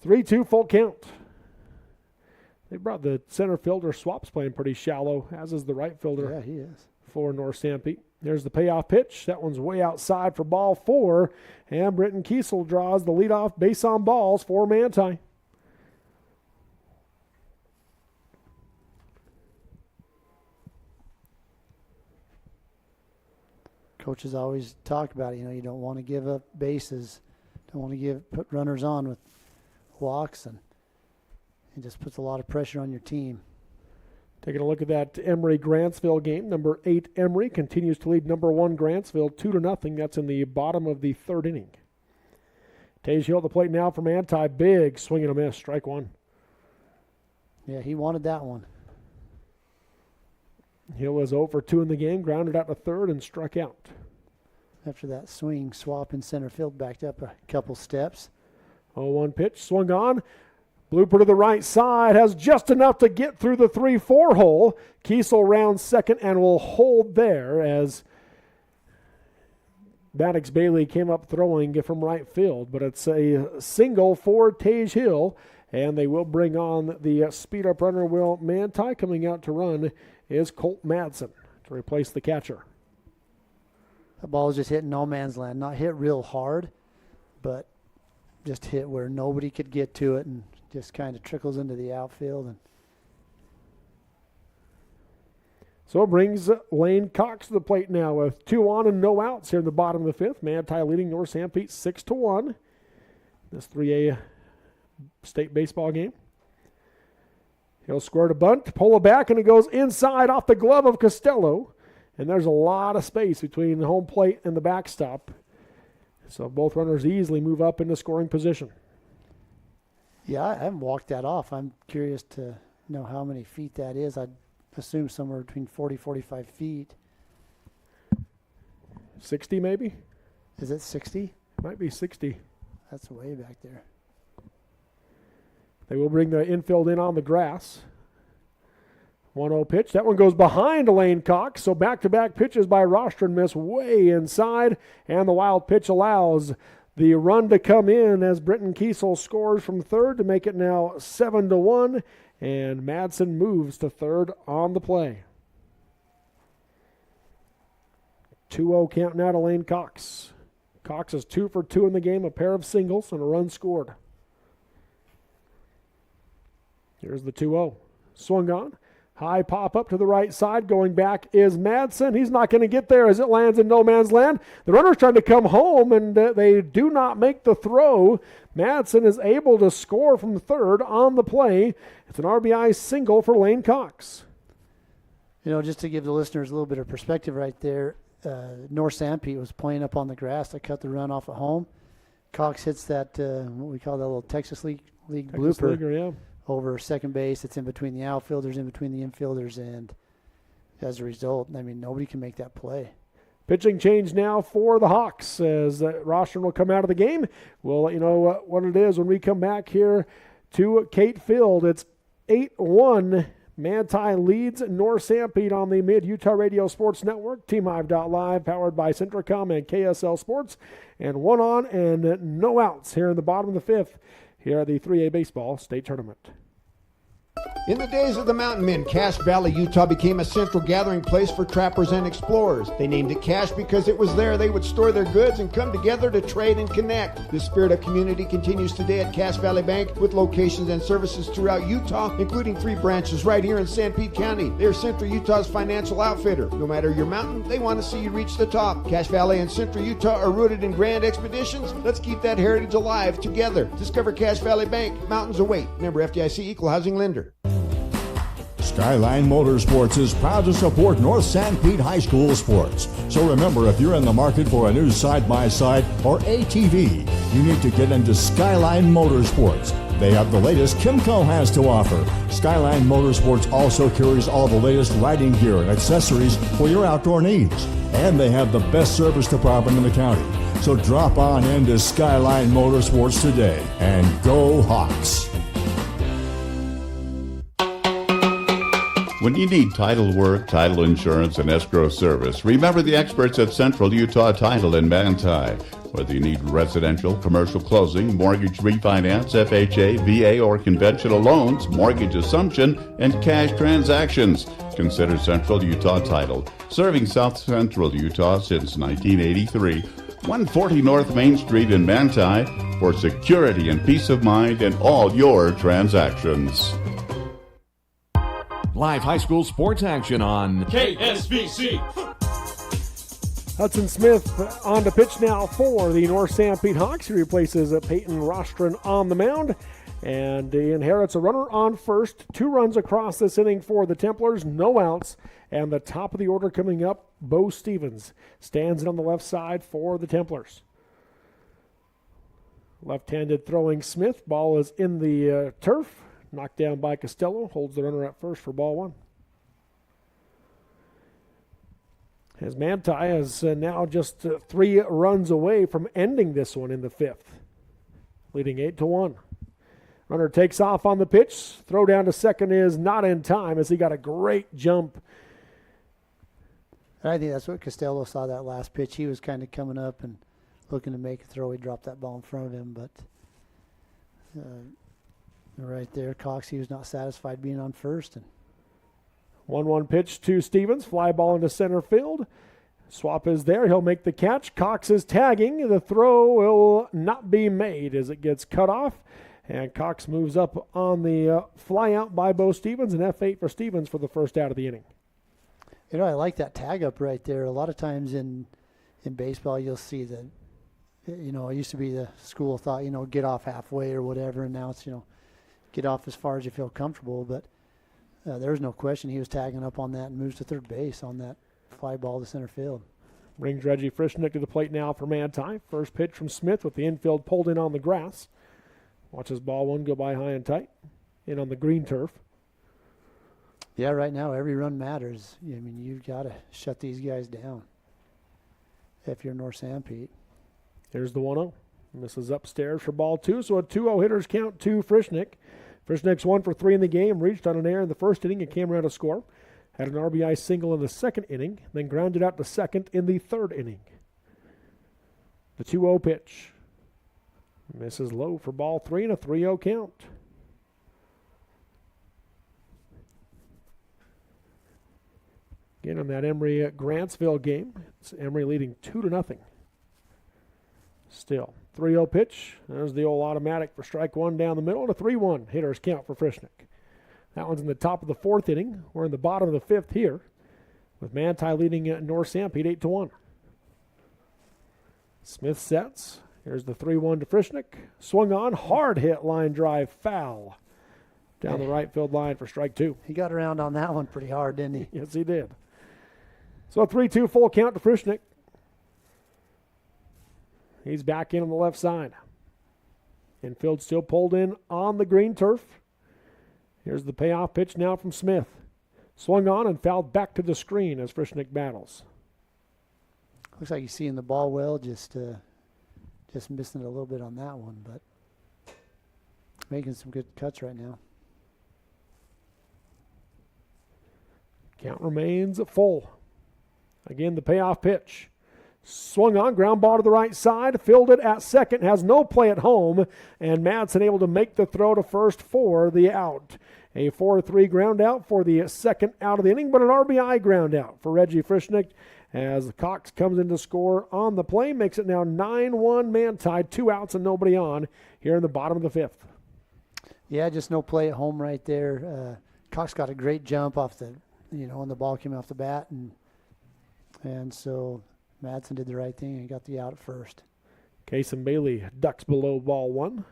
3-2 full count. They brought the center fielder Swaps playing pretty shallow, as is the right fielder. Yeah, he is. For North Sanpete. There's the payoff pitch. That one's way outside for ball 4. And Britton Kiesel draws the leadoff base on balls for Manti. Coaches always talk about it. You don't want to give up bases, don't want to put runners on with walks, and it just puts a lot of pressure on your team. Taking a look at that Emory-Grantsville game. Number 8 Emory continues to lead number 1 Grantsville 2-0. That's in the bottom of the 3rd inning. Tage Hill at the plate now for Manti. Big swing and a miss. Strike 1. Yeah, he wanted that one. Hill was 0 for 2 in the game, grounded out to third and struck out. After that swing, Swap in center field backed up a couple steps. 0-1 pitch, swung on. Blooper to the right side, has just enough to get through the 3-4 hole. Kiesel rounds second and will hold there as Maddox Bailey came up throwing from right field. But it's a single for Tage Hill, and they will bring on the speed-up runner, Will Manti. Coming out to run is Colt Madsen to replace the catcher. The ball is just hitting no man's land. Not hit real hard, but just hit where nobody could get to it and just kind of trickles into the outfield. And so it brings Lane Cox to the plate now with 2 on and no outs here in the bottom of the 5th. Manti leading North Sanpete 6-1. This 3A state baseball game. He'll square to bunt, pull it back, and it goes inside off the glove of Costello. And there's a lot of space between the home plate and the backstop. So both runners easily move up into scoring position. Yeah, I haven't walked that off. I'm curious to know how many feet that is. I'd assume somewhere between 40, 45 feet. 60 maybe? Is it 60? Might be 60. That's way back there. They will bring the infield in on the grass. 1-0 pitch. That one goes behind Lane Cox. So back-to-back pitches by Rostron miss way inside. And the wild pitch allows the run to come in as Britton Kiesel scores from third to make it now 7-1. And Madsen moves to third on the play. 2-0 count now to Lane Cox. Cox is 2 for 2 in the game, a pair of singles and a run scored. Here's the 2-0. Swung on. High pop up to the right side. Going back is Madsen. He's not going to get there as it lands in no man's land. The runner's trying to come home, and they do not make the throw. Madsen is able to score from third on the play. It's an RBI single for Lane Cox. Just to give the listeners a little bit of perspective right there, North Sanpete was playing up on the grass to cut the run off at home. Cox hits that, what we call that little Texas League blooper. Leaguer, yeah. over second base. It's in between the outfielders, in between the infielders, and as a result, I mean, nobody can make that play. Pitching change now for the Hawks as Rostron will come out of the game. We'll let you know what it is when we come back here to Kate Field. It's 8-1. Manti leads North Sanpete on the Mid-Utah Radio Sports Network. TeamHive.live, powered by Centricom and KSL Sports. And 1 on and no outs here in the bottom of the fifth here at the 3A Baseball State Tournament. In the days of the Mountain Men, Cache Valley, Utah became a central gathering place for trappers and explorers. They named it Cache because it was there they would store their goods and come together to trade and connect. This spirit of community continues today at Cache Valley Bank with locations and services throughout Utah, including 3 branches right here in Sanpete County. They're Central Utah's financial outfitter. No matter your mountain, they want to see you reach the top. Cache Valley and Central Utah are rooted in grand expeditions. Let's keep that heritage alive together. Discover Cache Valley Bank. Mountains await. Member FDIC, Equal Housing Lender. Skyline Motorsports is proud to support North Sanpete High School sports. So remember, if you're in the market for a new side-by-side or ATV, you need to get into Skyline Motorsports. They have the latest Kimco has to offer. Skyline Motorsports also carries all the latest riding gear and accessories for your outdoor needs. And they have the best service department in the county. So drop on into Skyline Motorsports today and go Hawks. When you need title work, title insurance, and escrow service, remember the experts at Central Utah Title in Manti. Whether you need residential, commercial closing, mortgage refinance, FHA, VA, or conventional loans, mortgage assumption, and cash transactions, consider Central Utah Title. Serving South Central Utah since 1983. 140 North Main Street in Manti for security and peace of mind in all your transactions. Live high school sports action on KSVC. Hudson Smith on the pitch now for the North Sanpete Hawks. He replaces Peyton Rostron on the mound. And he inherits a runner on first. 2 runs across this inning for the Templars. No outs. And the top of the order coming up, Bo Stevens stands on the left side for the Templars. Left-handed throwing Smith. Ball is in the turf. Knocked down by Costello. Holds the runner at first for ball 1. As Manti is now just 3 runs away from ending this one in the 5th. Leading 8-1. Runner takes off on the pitch. Throw down to second is not in time as he got a great jump. I think that's what Costello saw that last pitch. He was kind of coming up and looking to make a throw. He dropped that ball in front of him, but right there, Cox, he was not satisfied being on first. And 1-1 pitch to Stevens. Fly ball into center field. Swap is there. He'll make the catch. Cox is tagging. The throw will not be made as it gets cut off. And Cox moves up on the fly out by Bo Stevens. An F8 for Stevens for the first out of the inning. You know, I like that tag up right there. A lot of times in baseball, you'll see that, you know, it used to be the school of thought, you know, get off halfway or whatever. And now it's, you know, get off as far as you feel comfortable. But there's no question he was tagging up on that and moves to third base on that fly ball to center field. Brings Reggie Frischnick to the plate now for Manti. First pitch from Smith with the infield pulled in on the grass. Watches ball 1 go by high and tight. In on the green turf. Yeah, right now every run matters. I mean, you've got to shut these guys down if you're North Sanpete. Here's the 1-0. Misses upstairs for ball 2, so a 2-0 hitters count to Frischnick. Frischnick's 1 for 3 in the game, reached on an error in the first inning and came around to score. Had an RBI single in the second inning, then grounded out to second in the third inning. The 2-0 pitch. Misses low for ball 3 and a 3-0 count. Again on that Emory-Grantsville game, it's Emory leading 2-0. Still, 3-0 pitch. There's the old automatic for strike 1 down the middle, and a 3-1 hitters count for Frischnick. That one's in the top of the 4th inning. We're in the bottom of the 5th here, with Manti leading North Sanpete 8-1. Smith sets. Here's the 3-1 to Frischnick. Swung on, hard hit, line drive, foul. Down the right field line for strike 2. He got around on that one pretty hard, didn't he? Yes, he did. So a 3-2 full count to Frischnick. He's back in on the left side. Infield still pulled in on the green turf. Here's the payoff pitch now from Smith. Swung on and fouled back to the screen as Frischnick battles. Looks like he's seeing the ball well, just missing it a little bit on that one, but making some good cuts right now. Count remains full. Again, the payoff pitch. Swung on, ground ball to the right side, filled it at second, has no play at home, and Madsen able to make the throw to first for the out. A 4-3 ground out for the second out of the inning, but an RBI ground out for Reggie Frischnick as Cox comes in to score on the play, makes it now 9-1 Manti, 2 outs and nobody on here in the bottom of the fifth. Yeah, just no play at home right there. Cox got a great jump off the, when the ball came off the bat, and so Madsen did the right thing and got the out at first. Kason Bailey ducks below ball one.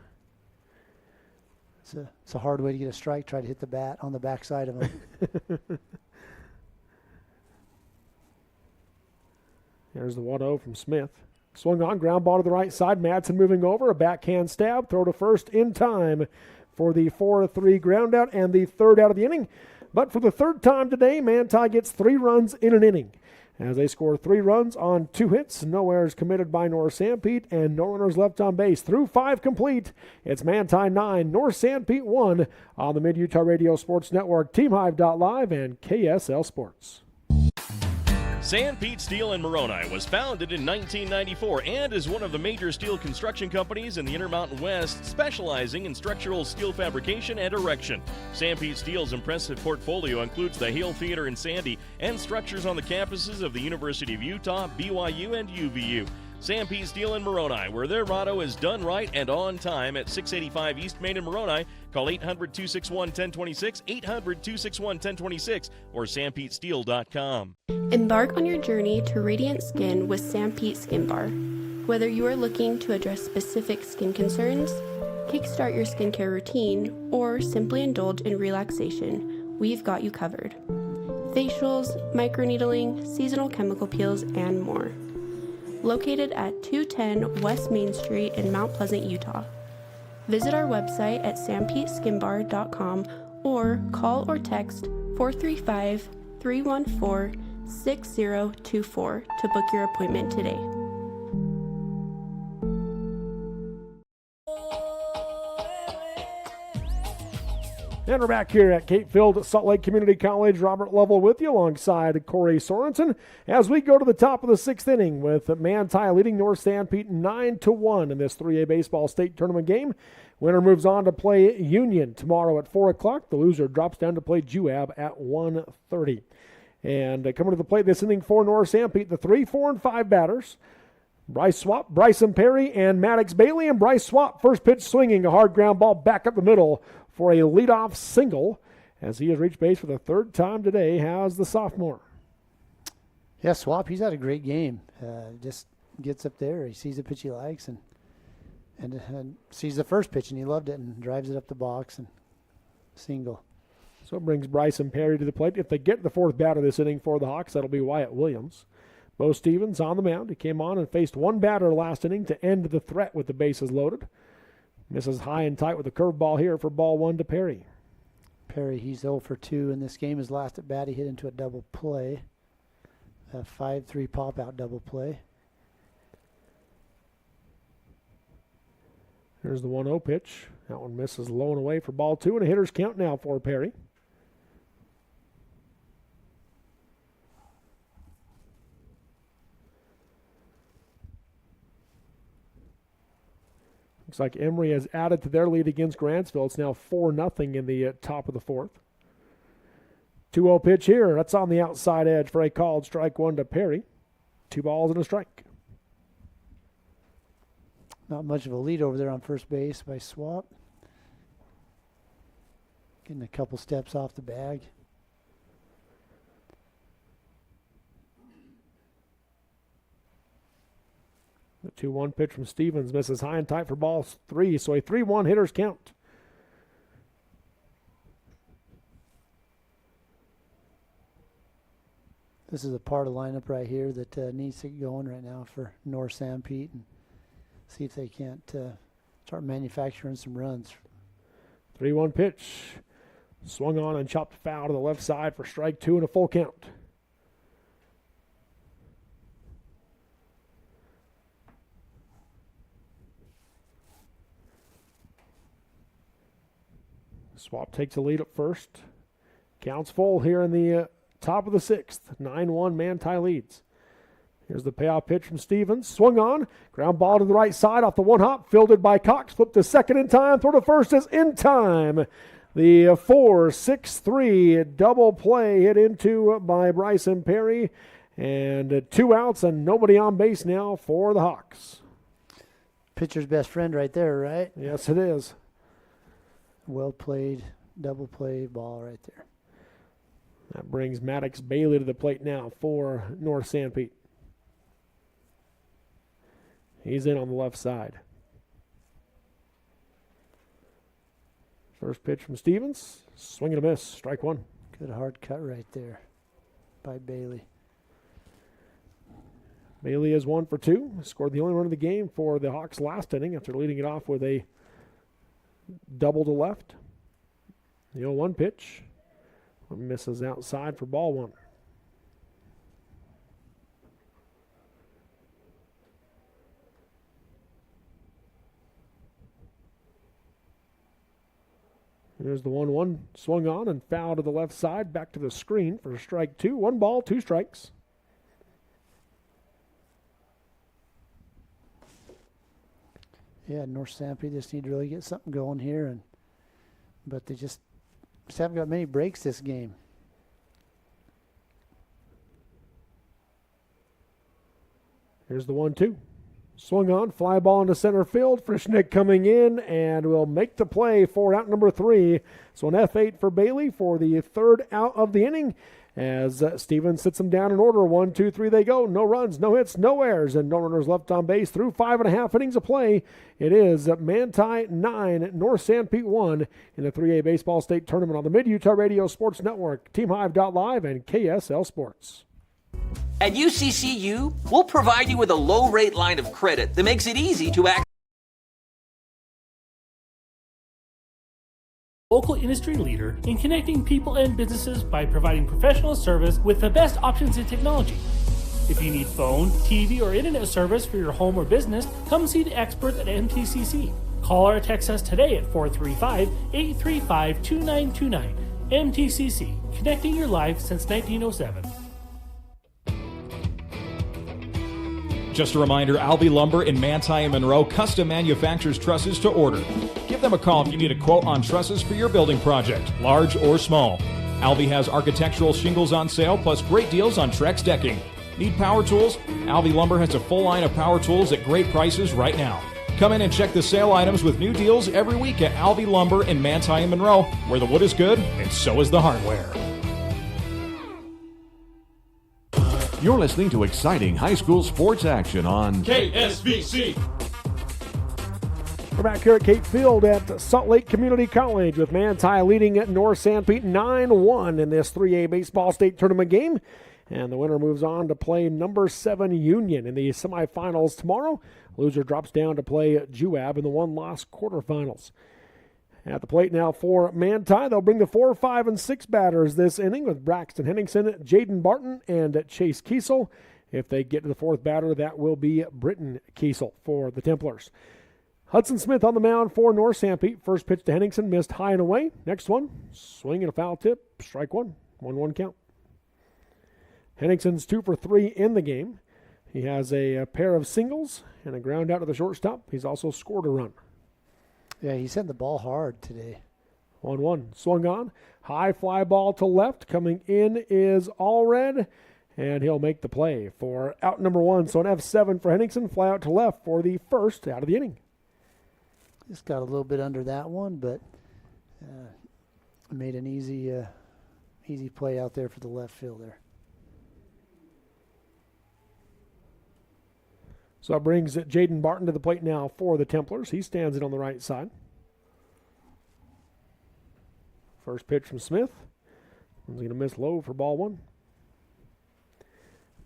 It's a hard way to get a strike. Try to hit the bat on the backside of him. There's the 1-0 from Smith. Swung on, ground ball to the right side. Madsen moving over, a backhand stab, throw to first in time for the 4-3 ground out and the third out of the inning. But for the third time today, Manti gets 3 runs in an inning, as they score 3 runs on 2 hits. No errors committed by North Sanpete, and no runners left on base. Through 5 complete, it's Manti 9, North Sanpete 1 on the Mid-Utah Radio Sports Network, TeamHive.live, and KSL Sports. Sanpete Steel in Moroni was founded in 1994 and is one of the major steel construction companies in the Intermountain West, specializing in structural steel fabrication and erection. Sanpete Steel's impressive portfolio includes the Hale Theater in Sandy and structures on the campuses of the University of Utah, BYU, and UVU. Sanpete Steel in Moroni, where their motto is done right and on time, at 685 East Main in Moroni. Call 800-261-1026, 800-261-1026, or sanpetesteel.com. Embark on your journey to radiant skin with Sanpete Skin Bar. Whether you are looking to address specific skin concerns, kickstart your skincare routine, or simply indulge in relaxation, we've got you covered. Facials, microneedling, seasonal chemical peels, and more. Located at 210 West Main Street in Mount Pleasant, Utah. Visit our website at sanpeteskinbar.com or call or text 435-314-6024 to book your appointment today. And we're back here at Cape Field Salt Lake Community College. Robert Lovell with you alongside Corey Sorensen as we go to the top of the 6th inning with Manti leading North Sanpete 9-1 in this 3A baseball state tournament game. Winner moves on to play Union tomorrow at 4 o'clock. The loser drops down to play Juab at 1:30. And coming to the plate this inning for North Sanpete, the 3, 4, and 5 batters. Bryce Swap, Bryson Perry, and Maddox Bailey. And Bryce Swap, first pitch swinging, a hard ground ball back up the middle for a leadoff single, as he has reached base for the 3rd time today, has the sophomore. Yeah, Swap, he's had a great game. Just gets up there, he sees the pitch he likes, and sees the first pitch, and he loved it, and drives it up the box, and single. So it brings Bryson Perry to the plate. If they get the 4th batter this inning for the Hawks, that'll be Wyatt Williams. Bo Stevens on the mound. He came on and faced 1 batter last inning to end the threat with the bases loaded. Misses high and tight with a curveball here for ball 1 to Perry. Perry, he's 0 for 2 in this game. His last at bat, he hit into a double play. A 5-3 pop-out double play. Here's the 1-0 pitch. That one misses low and away for ball 2, and a hitter's count now for Perry. Looks like Emory has added to their lead against Grantsville. It's now 4-0 in the top of the 4th. 2-0 pitch here. That's on the outside edge for a called strike 1 to Perry. 2 balls and a strike. Not much of a lead over there on first base by Swap. Getting a couple steps off the bag. The 2-1 pitch from Stevens misses high and tight for ball 3, so a 3-1 hitter's count. This is a part of the lineup right here that needs to get going right now for North Sanpete and see if they can't start manufacturing some runs. 3-1 pitch. Swung on and chopped foul to the left side for strike 2 and a full count. Swap takes a lead at first. Counts full here in the top of the 6th. 9-1 Manti leads. Here's the payoff pitch from Stevens. Swung on. Ground ball to the right side off the one hop. Fielded by Cox. Flipped to second in time. Throw to first is in time. The 4-6-3 double play hit into by Bryson Perry. And 2 outs and nobody on base now for the Hawks. Pitcher's best friend right there, right? Yes, it is. Well played, double play ball right there. That brings Maddox Bailey to the plate now for North Sanpete. He's in on the left side. First pitch from Stevens. Swing and a miss. Strike 1. Good hard cut right there by Bailey. Bailey is 1 for 2. Scored the only run of the game for the Hawks last inning after leading it off with a double to left. The 0-1 pitch. Misses outside for ball 1. Here's the 1-1 swung on and foul to the left side. Back to the screen for strike 2. 1 ball, 2 strikes. Yeah, North Sanpete just need to really get something going here, but they just haven't got many breaks this game. Here's the 1-2. Swung on, fly ball into center field. Frischnick coming in and will make the play for out number 3. So an F8 for Bailey for the 3rd out of the inning as Stevens sits them down in order. 1, 2, 3 they go. No runs, no hits, no errors, and no runners left on base through 5.5 innings of play. It is Manti 9, North Sanpete 1 in the 3A Baseball State Tournament on the Mid-Utah Radio Sports Network, TeamHive.live, and KSL Sports. At UCCU, we'll provide you with a low-rate line of credit that makes it easy to access. Local industry leader in connecting people and businesses by providing professional service with the best options in technology. If you need phone, TV, or internet service for your home or business, come see the experts at MTCC. Call or text us today at 435-835-2929. MTCC, connecting your life since 1907. Just a reminder, Albee Lumber in Manti and Monroe custom manufactures trusses to order. Give them a call if you need a quote on trusses for your building project, large or small. Albee has architectural shingles on sale, plus great deals on Trex decking. Need power tools? Albee Lumber has a full line of power tools at great prices right now. Come in and check the sale items with new deals every week at Albee Lumber in Manti and Monroe, where the wood is good and so is the hardware. You're listening to exciting high school sports action on KSVC. We're back here at Cape Field at Salt Lake Community College with Manti leading at North Sanpete 9-1 in this 3A Baseball State Tournament game. And the winner moves on to play number 7 Union in the semifinals tomorrow. Loser drops down to play Juab in the 1-loss quarterfinals. At the plate now for Manti, they'll bring the 4, 5, and 6 batters this inning with Braxton Henningsen, Jaden Barton, and Chase Kiesel. If they get to the 4th batter, that will be Britton Kiesel for the Templars. Hudson Smith on the mound for North Sanpete. First pitch to Henningsen, missed high and away. Next one, swing and a foul tip, strike 1, 1-1 count. Henningsen's 2 for 3 in the game. He has a pair of singles and a ground out to the shortstop. He's also scored a run. Yeah, he sent the ball hard today. 1-1. Swung on. High fly ball to left. Coming in is Allred, and he'll make the play for out number 1. So an F7 for Henningsen. Fly out to left for the 1st out of the inning. Just got a little bit under that one, but made an easy play out there for the left fielder. So that brings Jaden Barton to the plate now for the Templars. He stands in on the right side. First pitch from Smith. He's going to miss low for ball 1.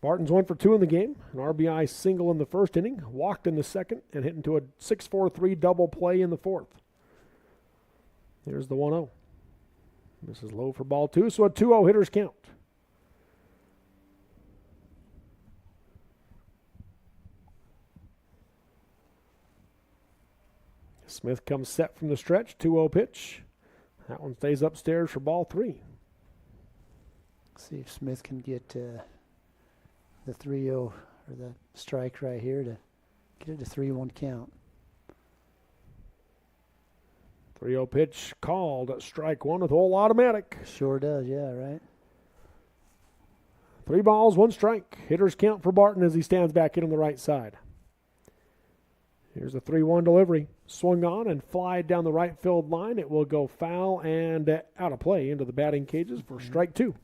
Barton's 1 for 2 in the game. An RBI single in the first inning. Walked in the second and hit into a 6-4-3 double play in the 4th. Here's the 1-0. This is low for ball 2, so a 2-0 hitter's count. Smith comes set from the stretch, 2-0 pitch. That one stays upstairs for ball 3. See if Smith can get the 3-0 or the strike right here to get it to 3-1 count. 3-0 pitch called, strike 1 with whole automatic. Sure does, yeah, right. 3 balls, 1 strike. Hitter's count for Barton as he stands back in on the right side. Here's a 3-1 delivery. Swung on and fly down the right field line. It will go foul and out of play into the batting cages for strike 2.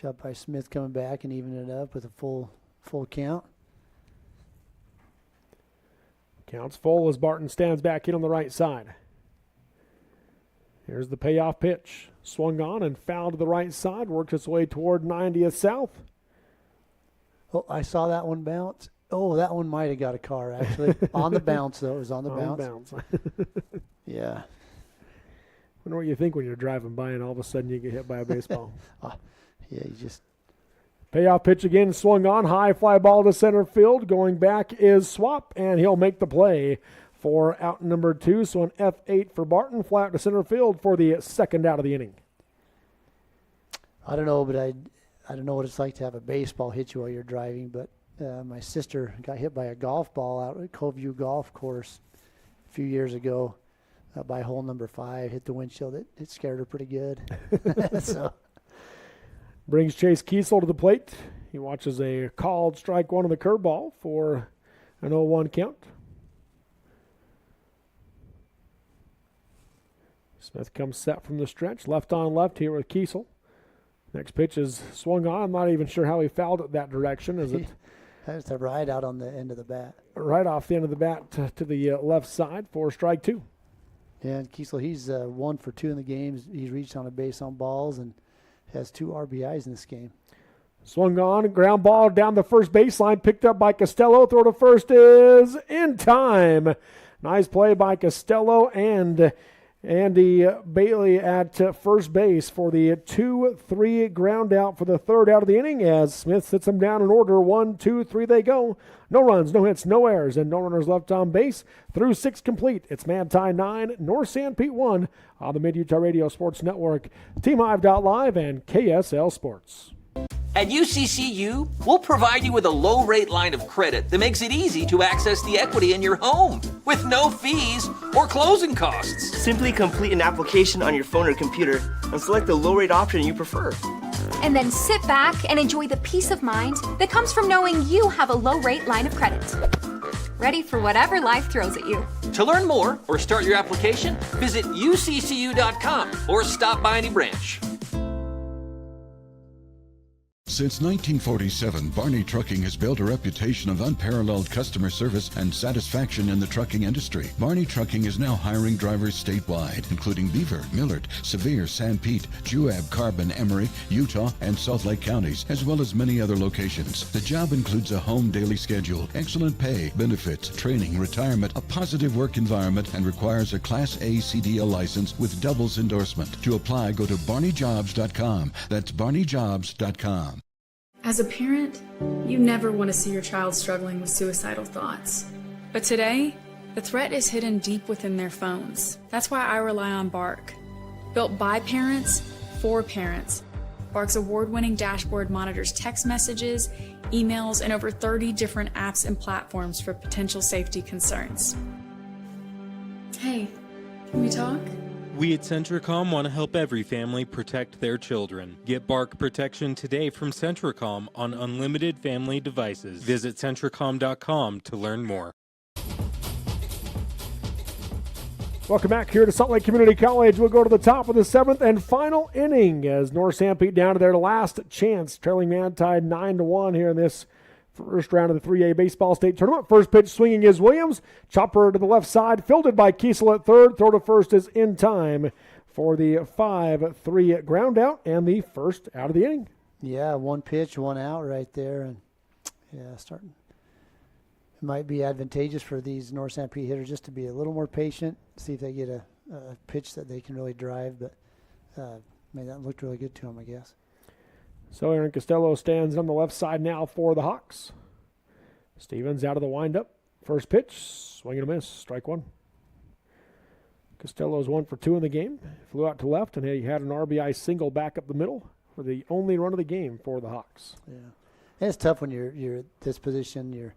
Job by Smith coming back and evening it up with a full count. Counts full as Barton stands back in on the right side. Here's the payoff pitch. Swung on and fouled to the right side. Works its way toward 90th South. Oh, I saw that one bounce. Oh, that one might have got a car, actually. On the bounce, though. It was on the bounce. Yeah. Wonder what you think when you're driving by and all of a sudden you get hit by a baseball. Yeah, you just... Payoff pitch again, swung on. High fly ball to center field. Going back is Swap, and he'll make the play for out number 2. So an F8 for Barton. Fly out to center field for the second out of the inning. I don't know, but I don't know what it's like to have a baseball hit you while you're driving, but my sister got hit by a golf ball out at Coveview Golf Course a few years ago by hole number 5. Hit the windshield. It scared her pretty good. So brings Chase Kiesel to the plate. He watches a called strike 1 on the curveball for an 0-1 count. Smith comes set from the stretch. Left on left here with Kiesel. Next pitch is swung on. I'm not even sure how he fouled it that direction. Is it? That's a right out on the end of the bat. Right off the end of the bat to the left side for strike 2. Yeah, and Kiesel, he's 1 for 2 in the games. He's reached on a base on balls and has 2 RBIs in this game. Swung on, ground ball down the first baseline, picked up by Costello. Throw to first is in time. Nice play by Costello and Andy Bailey at first base for the 2-3 ground out for the third out of the inning as Smith sits them down in order. 1, 2, 3 they go. No runs, no hits, no errors, and no runners left on base. Through 6 complete. It's Manti 9, North Sanpete 1 on the Mid-Utah Radio Sports Network, TeamHive.live, and KSL Sports. At UCCU, we'll provide you with a low-rate line of credit that makes it easy to access the equity in your home with no fees or closing costs. Simply complete an application on your phone or computer and select the low-rate option you prefer. And then sit back and enjoy the peace of mind that comes from knowing you have a low-rate line of credit. Ready for whatever life throws at you. To learn more or start your application, visit uccu.com or stop by any branch. Since 1947, Barney Trucking has built a reputation of unparalleled customer service and satisfaction in the trucking industry. Barney Trucking is now hiring drivers statewide, including Beaver, Millard, Sevier, Sanpete, Juab, Carbon, Emery, Utah, and Salt Lake counties, as well as many other locations. The job includes a home daily schedule, excellent pay, benefits, training, retirement, a positive work environment, and requires a Class A CDL license with doubles endorsement. To apply, go to barneyjobs.com. That's barneyjobs.com. As a parent, you never want to see your child struggling with suicidal thoughts. But today, the threat is hidden deep within their phones. That's why I rely on Bark. Built by parents, for parents. Bark's award-winning dashboard monitors text messages, emails, and over 30 different apps and platforms for potential safety concerns. Hey, can we talk? We at Centricom want to help every family protect their children. Get Bark protection today from Centricom on unlimited family devices. Visit Centricom.com to learn more. Welcome back here to Salt Lake Community College. We'll go to the top of the 7th and final inning as North Sanpete down to their last chance, trailing Manti 9-1 here in this first round of the 3A Baseball State Tournament. First pitch swinging is Williams. Chopper to the left side, fielded by Kiesel at third. Throw to first is in time for the 5-3 ground out and the first out of the inning. Yeah, 1 pitch, 1 out right there. And yeah, starting. It might be advantageous for these North Sanpete hitters just to be a little more patient, see if they get pitch that they can really drive, but that looked really good to him, I guess. So Aaron Costello stands on the left side now for the Hawks. Stevens out of the windup. First pitch, swing and a miss, strike one. Costello's 1 for 2 in the game. Flew out to left, and he had an RBI single back up the middle for the only run of the game for the Hawks. Yeah, and it's tough when you're at this position. You're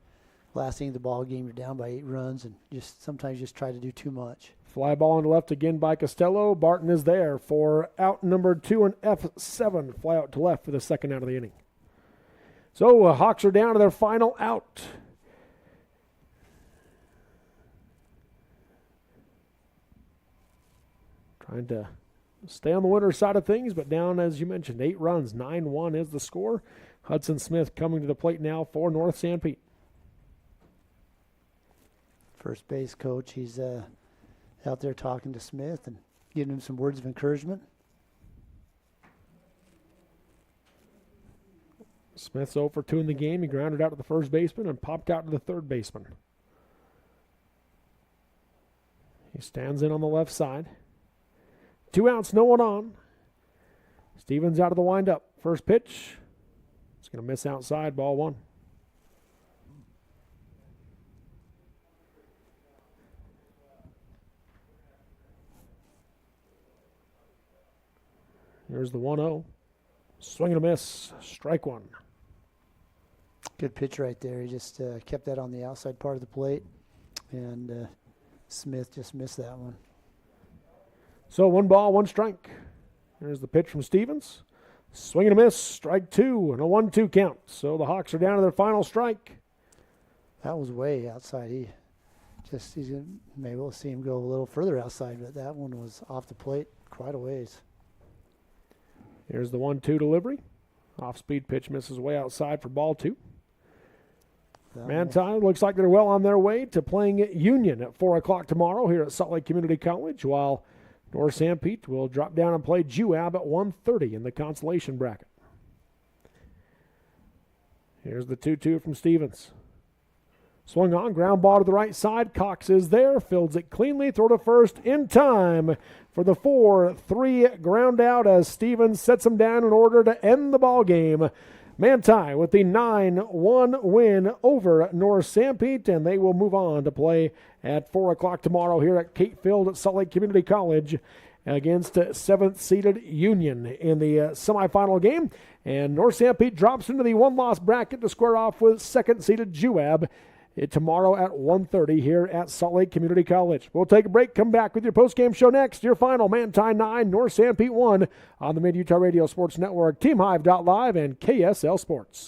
last inning of the ball game. You're down by 8 runs, and sometimes just try to do too much. Fly ball on the left again by Costello. Barton is there for out number 2 and F7. Fly out to left for the second out of the inning. So Hawks are down to their final out. Trying to stay on the winner's side of things, but down, as you mentioned, 8 runs. 9-1 is the score. Hudson Smith coming to the plate now for North Sanpete. First base coach, he's out there talking to Smith and giving him some words of encouragement. Smith's 0 for 2 in the game. He grounded out to the first baseman and popped out to the third baseman. He stands in on the left side. 2 outs, no one on. Stevens out of the windup. First pitch. It's going to miss outside, ball 1. Here's the 1-0. Swing and a miss, strike 1. Good pitch right there. He just kept that on the outside part of the plate, and Smith just missed that one. So 1 ball, 1 strike. There's the pitch from Stevens. Swing and a miss, strike 2, and a 1-2 count. So the Hawks are down to their final strike. That was way outside. Maybe we'll see him go a little further outside, but that one was off the plate quite a ways. Here's the 1-2 delivery. Off-speed pitch misses way outside for ball 2. Manti looks like they're well on their way to playing Union at 4 o'clock tomorrow here at Salt Lake Community College, while North Sanpete will drop down and play Juab at 1:30 in the consolation bracket. Here's the 2-2 from Stevens. Swung on, ground ball to the right side. Cox is there, fields it cleanly, throw to first in time for the 4-3 ground out as Stevens sets him down in order to end the ball game. Manti with the 9-1 win over North Sanpete, and they will move on to play at 4 o'clock tomorrow here at Kate Field at Salt Lake Community College against 7th-seeded Union in the semifinal game. And North Sanpete drops into the 1-loss bracket to square off with 2nd-seeded Juab tomorrow at 1:30 here at Salt Lake Community College. We'll take a break, come back with your postgame show next. Your final, Manti 9, North Sanpete 1 on the Mid-Utah Radio Sports Network, TeamHive.live, and KSL Sports.